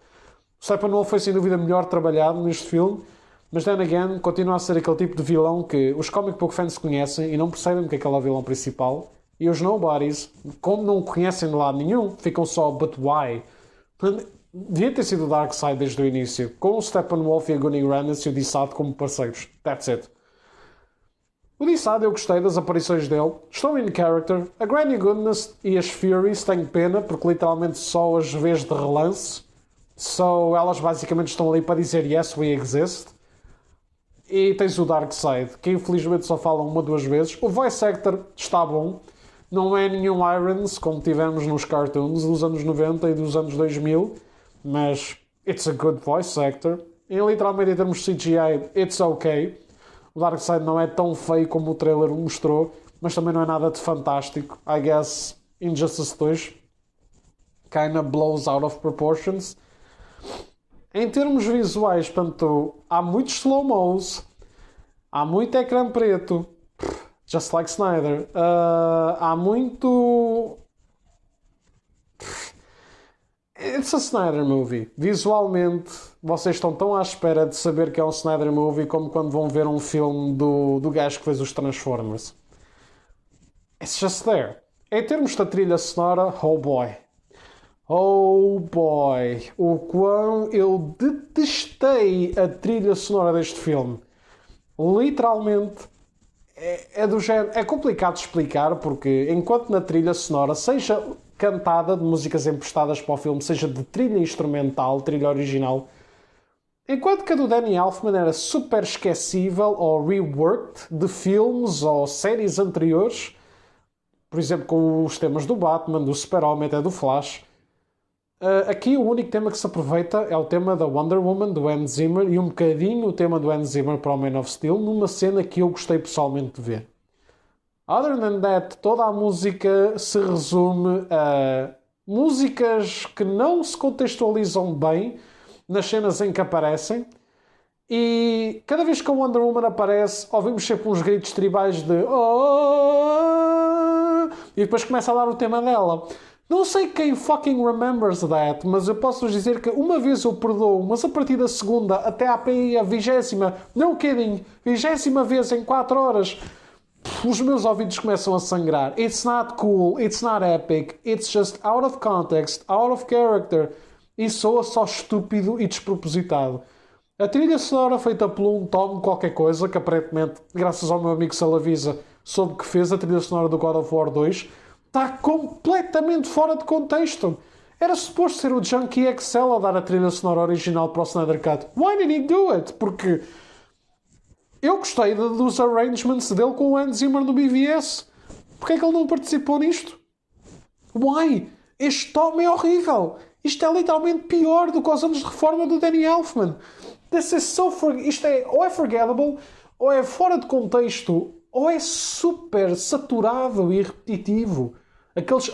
Speaker 1: O Steppenwolf foi sem dúvida melhor trabalhado neste filme, mas then again continua a ser aquele tipo de vilão que os comic book fans conhecem e não percebem que é aquele vilão principal, e os nobodies, como não o conhecem de lado nenhum, ficam só but why? Devia ter sido o Darkseid desde o início, com o Steppenwolf e a Gunny Renes e o Desaad como parceiros. That's it. O Desaad eu gostei das aparições dele, estão in character. A Granny Goodness e as Furies tenho pena, porque literalmente só as vês de relance. So, elas basicamente estão ali para dizer yes, we exist. E tens o Darkseid, que infelizmente só falam uma ou duas vezes. O voice actor está bom. Não é nenhum Irons, como tivemos nos cartoons dos anos 90 e dos anos 2000. Mas it's a good voice actor. E literalmente em termos de CGI, it's okay. O Darkseid não é tão feio como o trailer mostrou, mas também não é nada de fantástico. I guess Injustice 2 kinda blows out of proportions. Em termos visuais, portanto, há muitos slow-mos, há muito ecrã preto, just like Snyder. Há muito... It's a Snyder movie. Visualmente, vocês estão tão à espera de saber que é um Snyder movie como quando vão ver um filme do gajo que fez os Transformers. It's just there. Em termos da trilha sonora, oh boy. Oh boy. O quão eu detestei a trilha sonora deste filme. Literalmente, é do género... É complicado de explicar porque enquanto na trilha sonora, seja cantada de músicas emprestadas para o filme, seja de trilha instrumental, trilha original, enquanto que a do Danny Elfman era super esquecível ou reworked de filmes ou séries anteriores, por exemplo com os temas do Batman, do Super-Homem, até do Flash, aqui o único tema que se aproveita é o tema da Wonder Woman, do Hans Zimmer, e um bocadinho o tema do Hans Zimmer para o Man of Steel, numa cena que eu gostei pessoalmente de ver. Other than that, toda a música se resume a músicas que não se contextualizam bem nas cenas em que aparecem, e cada vez que a Wonder Woman aparece, ouvimos sempre uns gritos tribais de oh! E depois começa a dar o tema dela. Não sei quem fucking remembers that, mas eu posso-vos dizer que uma vez eu perdoo, mas a partir da segunda até à PI a 20ª, não kidding, 20ª vez em 4 horas, os meus ouvidos começam a sangrar. It's not cool, it's not epic, it's just out of context, out of character, e soa só estúpido e despropositado. A trilha sonora feita por um Tom qualquer coisa, que aparentemente, graças ao meu amigo Salavisa, soube que fez a trilha sonora do God of War 2, está completamente fora de contexto. Era suposto ser o Junkie XL a dar a trilha sonora original para o Snyder Cut. Why did he do it? Porque eu gostei dos arrangements dele com o Hans Zimmer no BVS. Porquê é que ele não participou nisto? Why? Este Tom é horrível. Isto é literalmente pior do que os anos de reforma do Danny Elfman. Isto ou é forgettable, ou é fora de contexto, ou é super saturado e repetitivo. Aqueles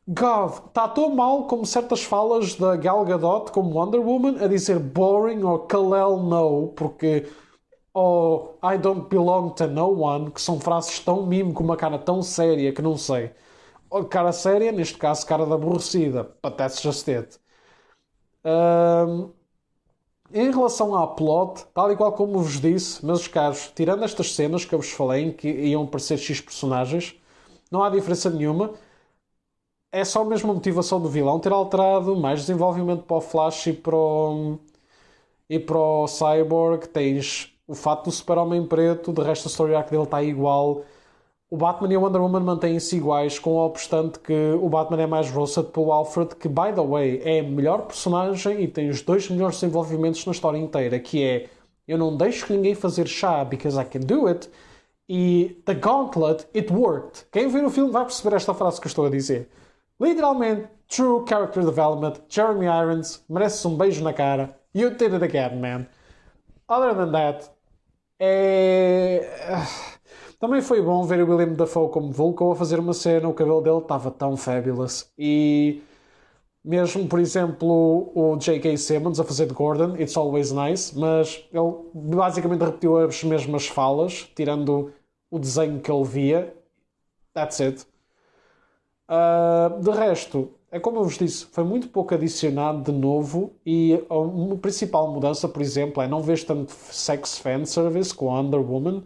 Speaker 1: God, está tão mal como certas falas da Gal Gadot como Wonder Woman a dizer boring ou Kal-El no, porque ou I don't belong to no one, que são frases tão mimo com uma cara tão séria que não sei. Ou cara séria, neste caso cara de aborrecida, but that's just it. Ahm, Em relação à plot, tal e qual como vos disse, meus caros, tirando estas cenas que eu vos falei, em que iam aparecer X personagens, não há diferença nenhuma. É só mesmo a motivação do vilão ter alterado, mais desenvolvimento para o Flash e para o Cyborg. Tens o fato do Super-Homem preto, de resto a story arc dele está igual. O Batman e a Wonder Woman mantêm-se iguais, com o obstante que o Batman é mais roasted pelo Alfred, que, by the way, é a melhor personagem e tem os dois melhores desenvolvimentos na história inteira, que é eu não deixo ninguém fazer chá because I can do it, e The Gauntlet, it worked. Quem ver o filme vai perceber esta frase que eu estou a dizer. Literalmente, true character development, Jeremy Irons, merece um beijo na cara. You did it again, man. Other than that, é... Também foi bom ver o William Dafoe como Vulcan a fazer uma cena, o cabelo dele estava tão fabulous. E mesmo, por exemplo, o J.K. Simmons a fazer de Gordon, It's Always Nice, mas ele basicamente repetiu as mesmas falas, tirando o desenho que ele via. That's it. De resto, é como eu vos disse, foi muito pouco adicionado de novo e a principal mudança, por exemplo, é não vês tanto sex fanservice com a Wonder Woman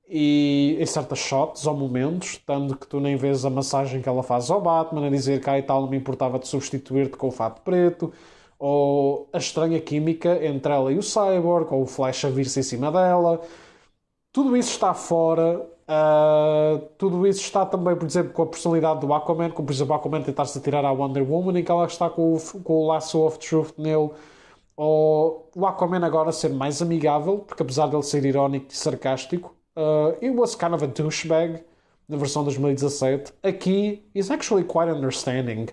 Speaker 1: e em certas shots ou momentos, tanto que tu nem vês a massagem que ela faz ao Batman a dizer que e tal não me importava de substituir-te com o fato preto, ou a estranha química entre ela e o Cyborg, ou o Flash a vir-se em cima dela. Tudo isso está fora. Tudo isso está também, por exemplo, com a personalidade do Aquaman, como por exemplo o Aquaman tentar-se atirar à Wonder Woman, em que ela está com o Lasso of Truth nele, ou o Aquaman agora ser mais amigável, porque apesar dele ser irónico e sarcástico, it was kind of a douchebag na versão de 2017. Aqui, is actually quite understanding.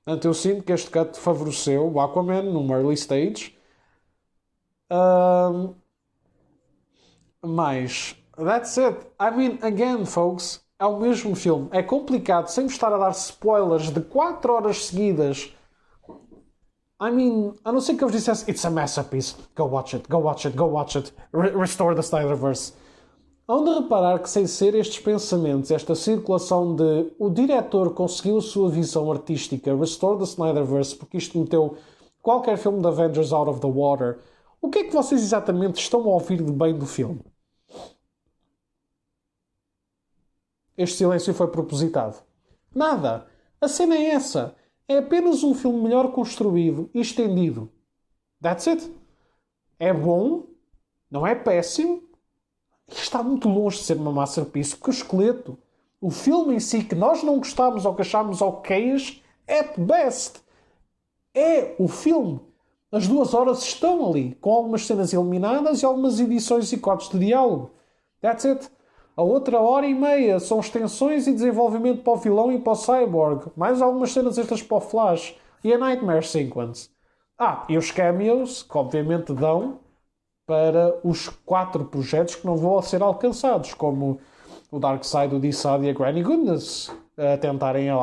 Speaker 1: Portanto, eu sinto que este cut favoreceu o Aquaman num early stage. Mas, that's it. I mean, again, folks, é o mesmo filme. É complicado, sem estar a dar spoilers de 4 horas seguidas. I mean, a não ser que eu vos dissesse It's a masterpiece. Go watch it, go watch it, go watch it. Restore the Snyderverse. Hão de reparar que sem ser estes pensamentos, esta circulação de o diretor conseguiu a sua visão artística, Restore the Snyderverse, porque isto meteu qualquer filme de Avengers out of the water, o que é que vocês exatamente estão a ouvir de bem do filme? Este silêncio foi propositado. Nada. A cena é essa. É apenas um filme melhor construído e estendido. That's it. É bom, não é péssimo, e está muito longe de ser uma masterpiece, porque o esqueleto, o filme em si, que nós não gostámos ou que achámos okayas, at best, é o filme. As 2 horas estão ali, com algumas cenas eliminadas e algumas edições e cortes de diálogo. That's it. A outra 1h30 são extensões e desenvolvimento para o vilão e para o Cyborg. Mais algumas cenas extras para o Flash. E a Nightmare Sequence. E os cameos, que obviamente dão para os 4 projetos que não vão ser alcançados, como o Darkseid, o D-Side e a Granny Goodness, a tentarem a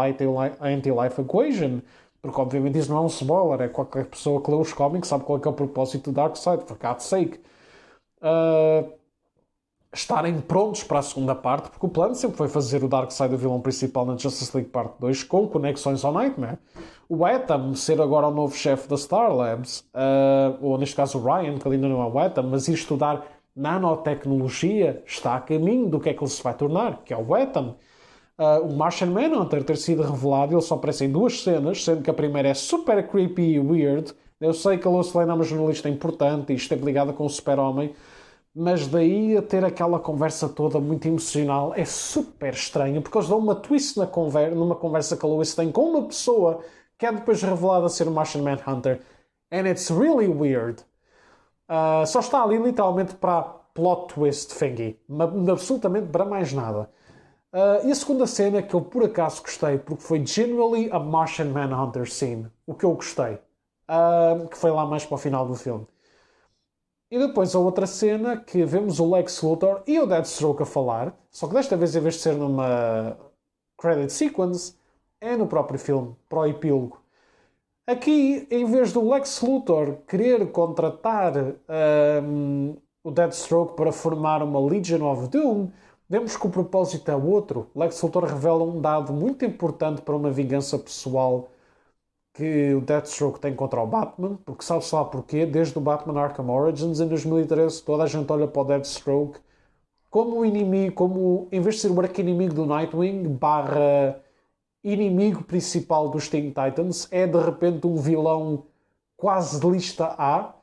Speaker 1: Anti-Life Equation, porque obviamente isso não é um spoiler, é qualquer pessoa que lê os cómics sabe qual é que é o propósito do Darkseid, for God's sake. Estarem prontos para a segunda parte, porque o plano sempre foi fazer o Darkseid o vilão principal na Justice League Part 2 com conexões ao Nightmare. O Atom ser agora o novo chefe da Star Labs, ou neste caso o Ryan, que ainda não é o Atom, mas ir estudar nanotecnologia está a caminho do que é que ele se vai tornar, que é o Atom. O Martian Manhunter ter sido revelado, ele só aparece em 2 cenas, sendo que a primeira é super creepy e weird. Eu sei que a Lois Lane é uma jornalista importante e esteve ligada com o Super-Homem, mas daí a ter aquela conversa toda muito emocional é super estranho, porque eles dão uma twist numa conversa que a Lois tem com uma pessoa que é depois revelada a ser o Martian Manhunter. And it's really weird. Só está ali literalmente para plot twist thingy. Absolutamente para mais nada. E a segunda cena que eu por acaso gostei, porque foi genuinely a Martian Manhunter scene. O que eu gostei. Que foi lá mais para o final do filme. E depois a outra cena que vemos o Lex Luthor e o Deathstroke a falar, só que desta vez em vez de ser numa credit sequence, é no próprio filme, para o epílogo. Aqui, em vez do Lex Luthor querer contratar o Deathstroke para formar uma Legion of Doom, vemos que o propósito é outro. Lex Luthor revela um dado muito importante para uma vingança pessoal que o Deathstroke tem contra o Batman, porque sabe-se lá porquê, desde o Batman Arkham Origins em 2013, toda a gente olha para o Deathstroke como um inimigo, como em vez de ser o arqui-inimigo do Nightwing, barra inimigo principal dos Teen Titans, é de repente um vilão quase de lista A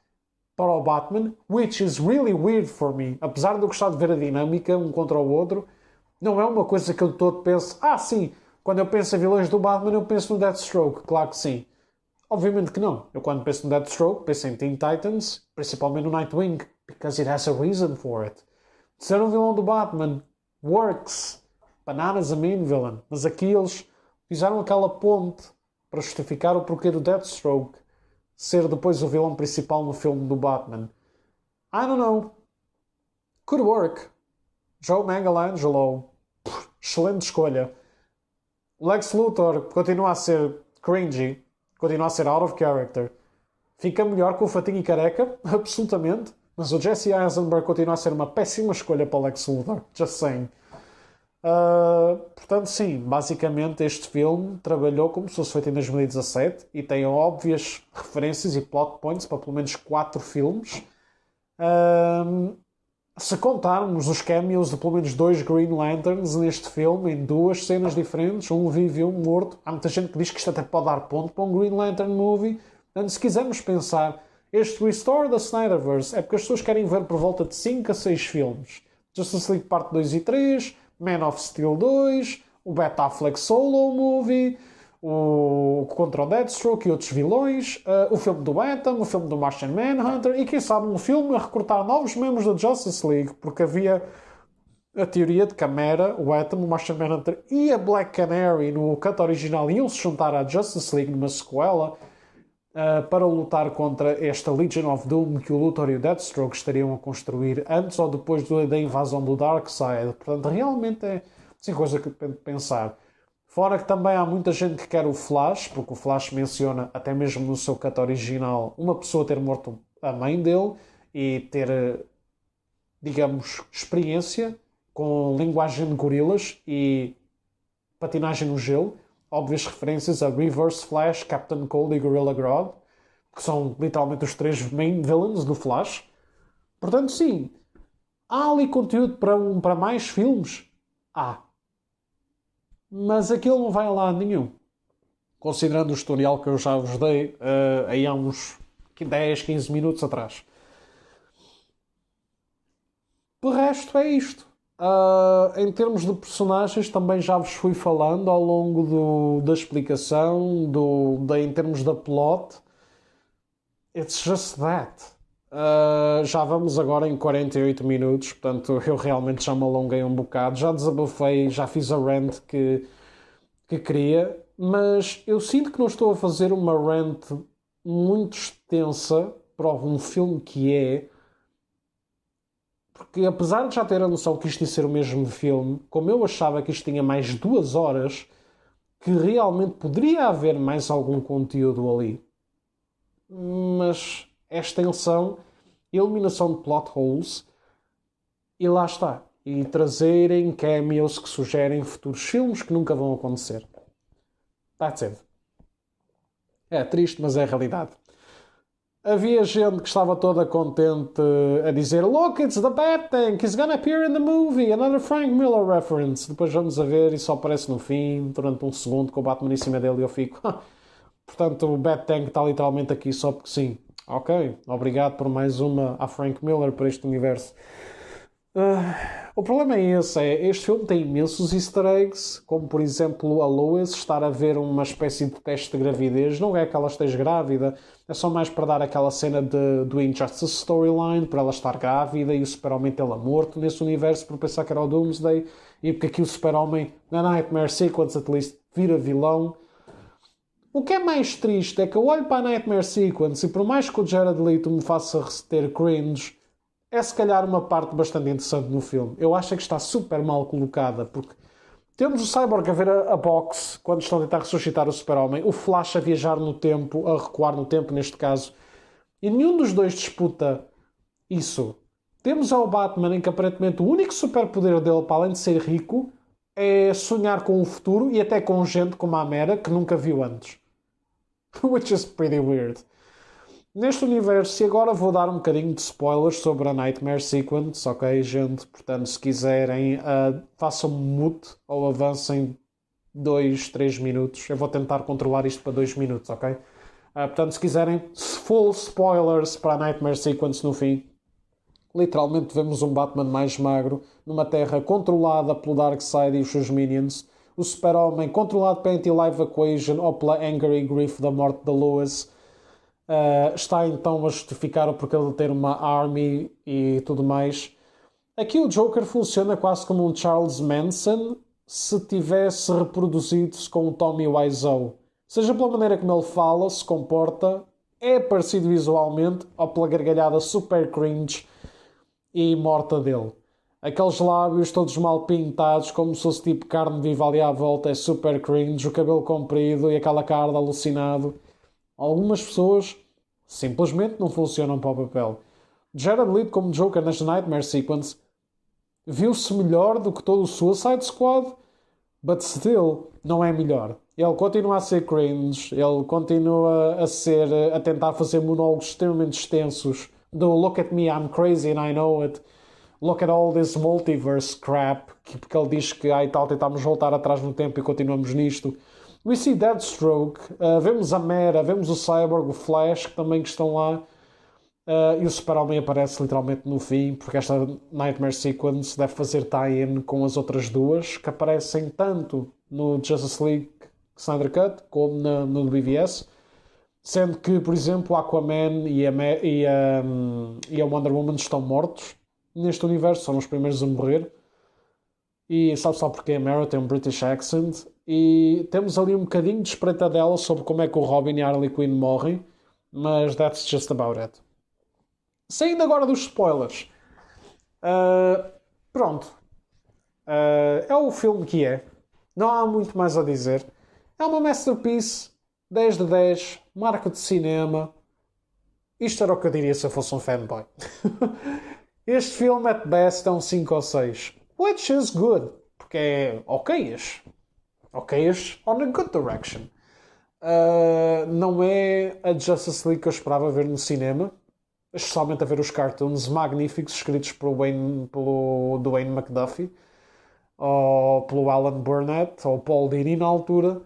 Speaker 1: para o Batman, which is really weird for me. Apesar de eu gostar de ver a dinâmica um contra o outro, não é uma coisa que eu todo penso, sim, quando eu penso em vilões do Batman eu penso no Deathstroke, claro que sim. Obviamente que não. Eu quando penso no Deathstroke penso em Teen Titans, principalmente no Nightwing, because it has a reason for it. Ser um vilão do Batman works. Bananas a main villain. Mas aqui eles fizeram aquela ponte para justificar o porquê do Deathstroke ser depois o vilão principal no filme do Batman. I don't know. Could work. Joe Manganiello. Excelente escolha. Lex Luthor continua a ser cringy. Continua a ser out of character. Fica melhor com o fatinho e careca. Absolutamente. Mas o Jesse Eisenberg continua a ser uma péssima escolha para Lex Luthor. Just saying. Portanto, sim, basicamente este filme trabalhou como se fosse feito em 2017 e tem óbvias referências e plot points para pelo menos 4 filmes. Se contarmos os cameos de pelo menos 2 Green Lanterns neste filme, em 2 cenas diferentes, um vivo e um morto, há muita gente que diz que isto até pode dar ponto para um Green Lantern movie. Portanto, se quisermos pensar, este Restore da Snyderverse é porque as pessoas querem ver por volta de 5 a 6 filmes. Justice League Parte 2 e 3, Man of Steel 2, o Ben Affleck Solo Movie, o contra o Deathstroke e outros vilões, o filme do Atom, o filme do Martian Manhunter e quem sabe um filme a recrutar novos membros da Justice League, porque havia a teoria de que a Mera, o Atom, o Martian Manhunter e a Black Canary no cut original iam se juntar à Justice League numa sequela para lutar contra esta Legion of Doom que o Luthor e o Deathstroke estariam a construir antes ou depois da invasão do Darkseid. Portanto, realmente é assim, coisa que tento pensar. Fora que também há muita gente que quer o Flash, porque o Flash menciona, até mesmo no seu cut original, uma pessoa ter morto a mãe dele e ter, digamos, experiência com linguagem de gorilas e patinagem no gelo. Óbvias referências a Reverse Flash, Captain Cold e Gorilla Grodd, que são literalmente os 3 main villains do Flash. Portanto, sim, há ali conteúdo para mais filmes? Há. Mas aquilo não vai a lado nenhum. Considerando o tutorial que eu já vos dei aí há uns 10, 15 minutos atrás. De resto é isto. Em termos de personagens também já vos fui falando ao longo da explicação, em termos da plot. It's just that. Já vamos agora em 48 minutos, portanto eu realmente já me alonguei um bocado, já desabafei, já fiz a rant que queria, mas eu sinto que não estou a fazer uma rant muito extensa para um filme que é, porque apesar de já ter a noção que isto ia ser o mesmo filme, como eu achava que isto tinha mais 2 horas, que realmente poderia haver mais algum conteúdo ali. Mas é extensão, eliminação de plot holes e lá está. E trazerem cameos que sugerem futuros filmes que nunca vão acontecer. That's it. É triste, mas é a realidade. Havia gente que estava toda contente a dizer Look, it's the Bat-Tank, he's gonna appear in the movie, another Frank Miller reference. Depois vamos a ver e só aparece no fim, durante um segundo, com o Batman em cima dele e eu fico... Portanto, o Bat-Tank está literalmente aqui só porque sim. Ok, obrigado por mais uma a Frank Miller para este universo. O problema é esse, este filme tem imensos easter eggs, como por exemplo a Lois estar a ver uma espécie de teste de gravidez, não é que ela esteja grávida, é só mais para dar aquela cena do Injustice Storyline, para ela estar grávida e o Super-Homem tê-la morto nesse universo por pensar que era o Doomsday, e porque aqui o Super-Homem, na Nightmare Sequence at least, vira vilão. O que é mais triste é que eu olho para a Nightmare Sequence e por mais que o Jared Leto me faça ter cringe, é se calhar uma parte bastante interessante no filme. Eu acho que está super mal colocada, porque temos o Cyborg a ver a box quando estão a tentar ressuscitar o Super-Homem, o Flash a viajar no tempo, a recuar no tempo neste caso, e nenhum dos dois disputa isso. Temos o Batman em que aparentemente o único superpoder dele, para além de ser rico, é sonhar com o futuro e até com gente como a Mera que nunca viu antes. Which is pretty weird. Neste universo, e agora vou dar um bocadinho de spoilers sobre a Nightmare Sequence, ok, gente? Portanto, se quiserem, façam mute ou avancem 2, 3 minutos. Eu vou tentar controlar isto para 2 minutos, ok? Portanto, se quiserem, full spoilers para a Nightmare Sequence no fim. Literalmente vemos um Batman mais magro, numa terra controlada pelo Darkseid e os seus minions. O Super-Homem controlado pela Anti-Life Equation ou pela Anger e Grief da morte da Lois. Está então a justificar o porquê de ter uma army e tudo mais. Aqui o Joker funciona quase como um Charles Manson se tivesse reproduzido-se com o Tommy Wiseau. Seja pela maneira como ele fala, se comporta, é parecido visualmente ou pela gargalhada super cringe e morta dele. Aqueles lábios todos mal pintados, como se fosse tipo carne viva ali à volta, é super cringe, o cabelo comprido e aquela cara de alucinado. Algumas pessoas simplesmente não funcionam para o papel. Jared Leto como Joker nesta Nightmare Sequence viu-se melhor do que todo o Suicide Squad, but still não é melhor. Ele continua a ser cringe, ele continua a tentar fazer monólogos extremamente extensos do "Look at me, I'm crazy and I know it. Look at all this multiverse crap", porque ele diz que tal, tentámos voltar atrás no tempo e continuamos nisto. We see Deathstroke, vemos a Mera, vemos o Cyborg, o Flash, que também estão lá. E o Super-Homem aparece literalmente no fim, porque esta Nightmare Sequence deve fazer tie-in com as outras duas, que aparecem tanto no Justice League Snyder Cut, como no BVS. Sendo que, por exemplo, Aquaman e a Wonder Woman estão mortos neste universo, são os primeiros a morrer. E sabe só porque a Mera tem um British accent. E temos ali um bocadinho de espreitadela sobre como é que o Robin e a Harley Quinn morrem, mas that's just about it. Saindo agora dos spoilers. Pronto. É o filme que é. Não há muito mais a dizer. É uma masterpiece. 10 de 10. Marca de cinema. Isto era o que eu diria se eu fosse um fanboy. Este filme, at best, é um 5 ou 6. Which is good. Porque é ok-ish. Ok-ish on a good direction. Não é a Justice League que eu esperava ver no cinema. Especialmente a ver os cartoons magníficos escritos pelo Dwayne McDuffie ou pelo Alan Burnett ou Paul Dini na altura.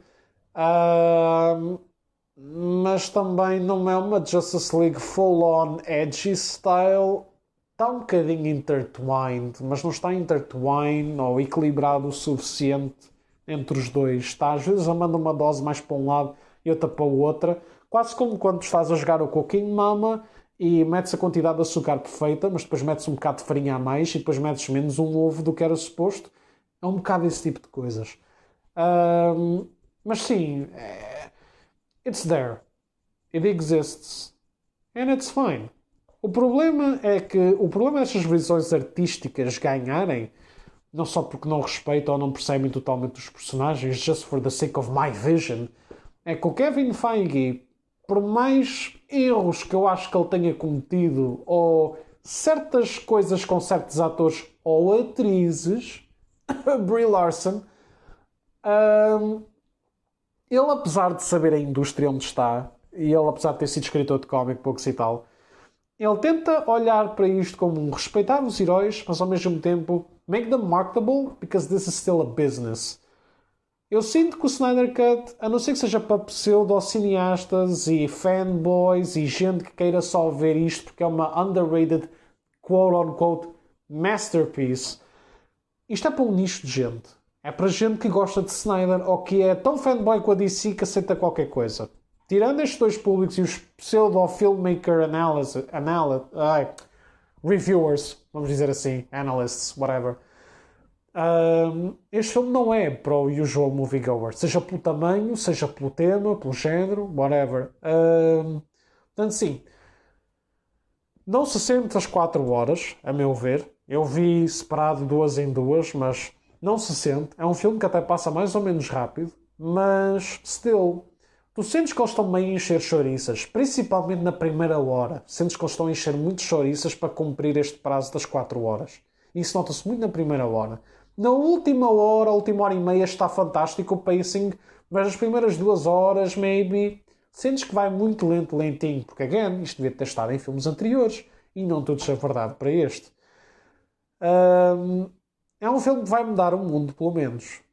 Speaker 1: Mas também não é uma Justice League full-on edgy style. Está um bocadinho intertwined, mas não está intertwined ou equilibrado o suficiente entre os dois. Está às vezes a mandar uma dose mais para um lado e outra para o outro. Quase como quando estás a jogar o Cooking Mama e metes a quantidade de açúcar perfeita, mas depois metes um bocado de farinha a mais e depois metes menos um ovo do que era suposto. É um bocado esse tipo de coisas. Mas sim, it's there. It exists. And it's fine. O problema destas visões artísticas ganharem, não só porque não respeitam ou não percebem totalmente os personagens, just for the sake of my vision, é que o Kevin Feige, por mais erros que eu acho que ele tenha cometido, ou certas coisas com certos atores ou atrizes, Brie Larson, ele, apesar de saber a indústria onde está, e ele, apesar de ter sido escritor de comic books e tal, ele tenta olhar para isto como respeitar os heróis, mas ao mesmo tempo make them marketable, because this is still a business. Eu sinto que o Snyder Cut, a não ser que seja para pseudo-cineastas e fanboys e gente que queira só ver isto porque é uma underrated quote-unquote masterpiece, isto é para um nicho de gente. É para gente que gosta de Snyder ou que é tão fanboy com a DC que aceita qualquer coisa. Tirando estes dois públicos e os pseudo-filmmaker reviewers, vamos dizer assim, analysts, whatever, este filme não é para o usual moviegoer, seja pelo tamanho, seja pelo tema, pelo género, whatever. Portanto, sim, não se sente as 4 horas, a meu ver. Eu vi separado 2 em 2, mas não se sente. É um filme que até passa mais ou menos rápido, mas still, Tu sentes que eles estão meio a encher chouriças, principalmente na primeira hora. Sentes que eles estão a encher muito chouriças para cumprir este prazo das 4 horas. Isso nota-se muito na primeira hora. Na última hora, a última hora e meia, está fantástico o pacing, mas as primeiras 2 horas, maybe, sentes que vai muito lento, lentinho, porque, again, isto devia ter estado em filmes anteriores e não tudo é verdade para este. É um filme que vai mudar o mundo, pelo menos.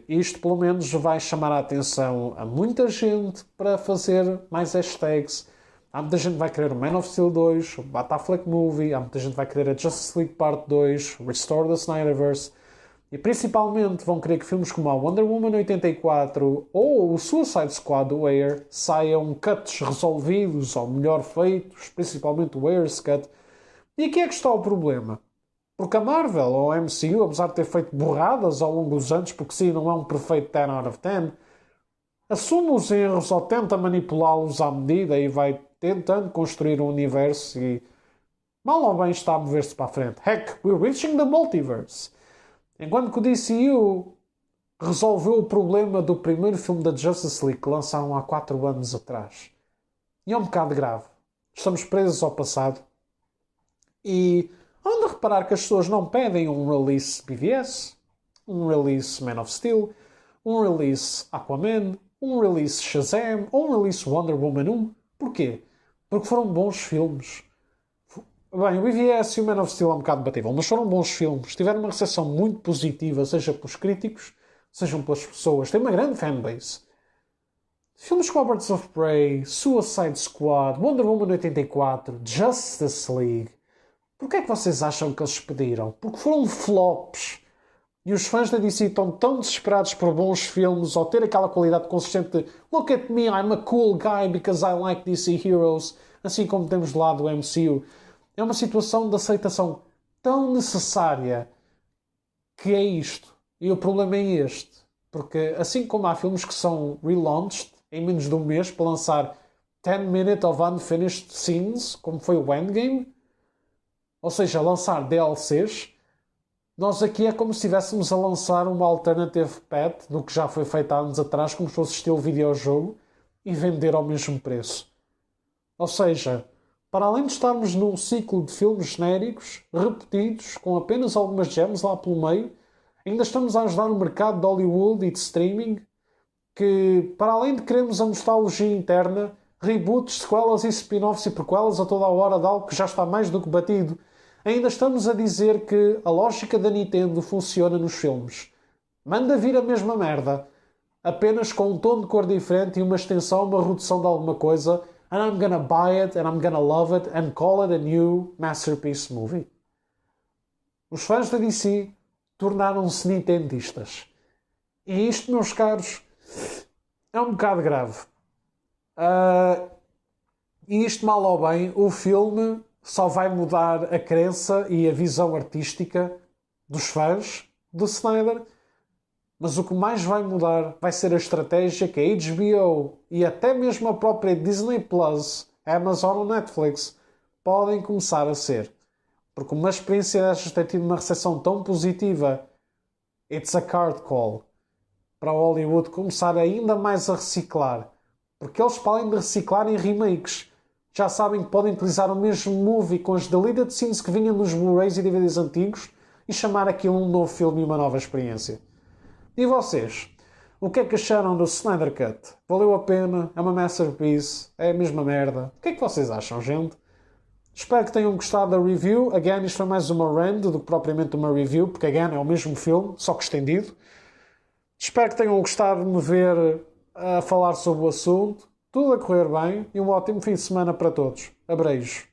Speaker 1: Isto, pelo menos, vai chamar a atenção a muita gente para fazer mais hashtags. Há muita gente que vai querer o Man of Steel 2, o Batfleck Movie, há muita gente que vai querer a Justice League Part 2, Restore the Snyderverse, e principalmente vão querer que filmes como a Wonder Woman 84 ou o Suicide Squad do Ayer saiam cuts resolvidos ou melhor feitos, principalmente o Ayer's cut. E aqui é que está o problema. Porque a Marvel ou a MCU, apesar de ter feito borradas ao longo dos anos, porque sim, não é um perfeito 10 out of 10, assume os erros ou tenta manipulá-los à medida e vai tentando construir um universo e mal ou bem está a mover-se para a frente. Heck, we're reaching the multiverse. Enquanto que o DCU resolveu o problema do primeiro filme da Justice League que lançaram há 4 anos atrás. E é um bocado grave. Estamos presos ao passado e onde reparar que as pessoas não pedem um release BVS, um release Man of Steel, um release Aquaman, um release Shazam ou um release Wonder Woman 1. Porquê? Porque foram bons filmes. Bem, o BVS e o Man of Steel é um bocado debatível, mas foram bons filmes. Tiveram uma recepção muito positiva, seja pelos críticos, seja pelas pessoas. Tem uma grande fanbase. Filmes como Birds of Prey, Suicide Squad, Wonder Woman 84, Justice League. Porquê é que vocês acham que eles pediram? Porque foram flops. E os fãs da DC estão tão desesperados por bons filmes ou ter aquela qualidade consistente de Look at me, I'm a cool guy because I like DC heroes, assim como temos do lado do MCU. É uma situação de aceitação tão necessária que é isto. E o problema é este. Porque assim como há filmes que são relaunched em menos de um mês para lançar 10 minutes of unfinished scenes, como foi o Endgame, ou seja, lançar DLCs, nós aqui é como se estivéssemos a lançar uma alternative path do que já foi feito há anos atrás, como se fosse estilo videojogo, e vender ao mesmo preço. Ou seja, para além de estarmos num ciclo de filmes genéricos, repetidos, com apenas algumas gems lá pelo meio, ainda estamos a ajudar o mercado de Hollywood e de streaming, que, para além de queremos a nostalgia interna, reboots, sequelas e spin-offs e prequelas a toda a hora de algo que já está mais do que batido, ainda estamos a dizer que a lógica da Nintendo funciona nos filmes. Manda vir a mesma merda, apenas com um tom de cor diferente e uma extensão, uma redução de alguma coisa, and I'm gonna buy it, and I'm gonna love it, and call it a new masterpiece movie. Os fãs da DC tornaram-se nintendistas. E isto, meus caros, é um bocado grave. E isto, mal ou bem, o filme só vai mudar a crença e a visão artística dos fãs do Snyder, mas o que mais vai mudar vai ser a estratégia que a HBO e até mesmo a própria Disney Plus, Amazon ou Netflix podem começar a ser. Porque uma experiência destas tem tido uma recepção tão positiva, it's a card call para Hollywood começar ainda mais a reciclar. Porque eles, para além de reciclarem remakes, já sabem que podem utilizar o mesmo movie com as deleted scenes que vinham nos Blu-rays e DVDs antigos e chamar aquilo um novo filme e uma nova experiência. E vocês? O que é que acharam do Snyder Cut? Valeu a pena? É uma masterpiece? É a mesma merda? O que é que vocês acham, gente? Espero que tenham gostado da review. Again, isto foi mais uma rand do que propriamente uma review, porque again é o mesmo filme, só que estendido. Espero que tenham gostado de me ver a falar sobre o assunto. Tudo a correr bem e um ótimo fim de semana para todos. Abreijos.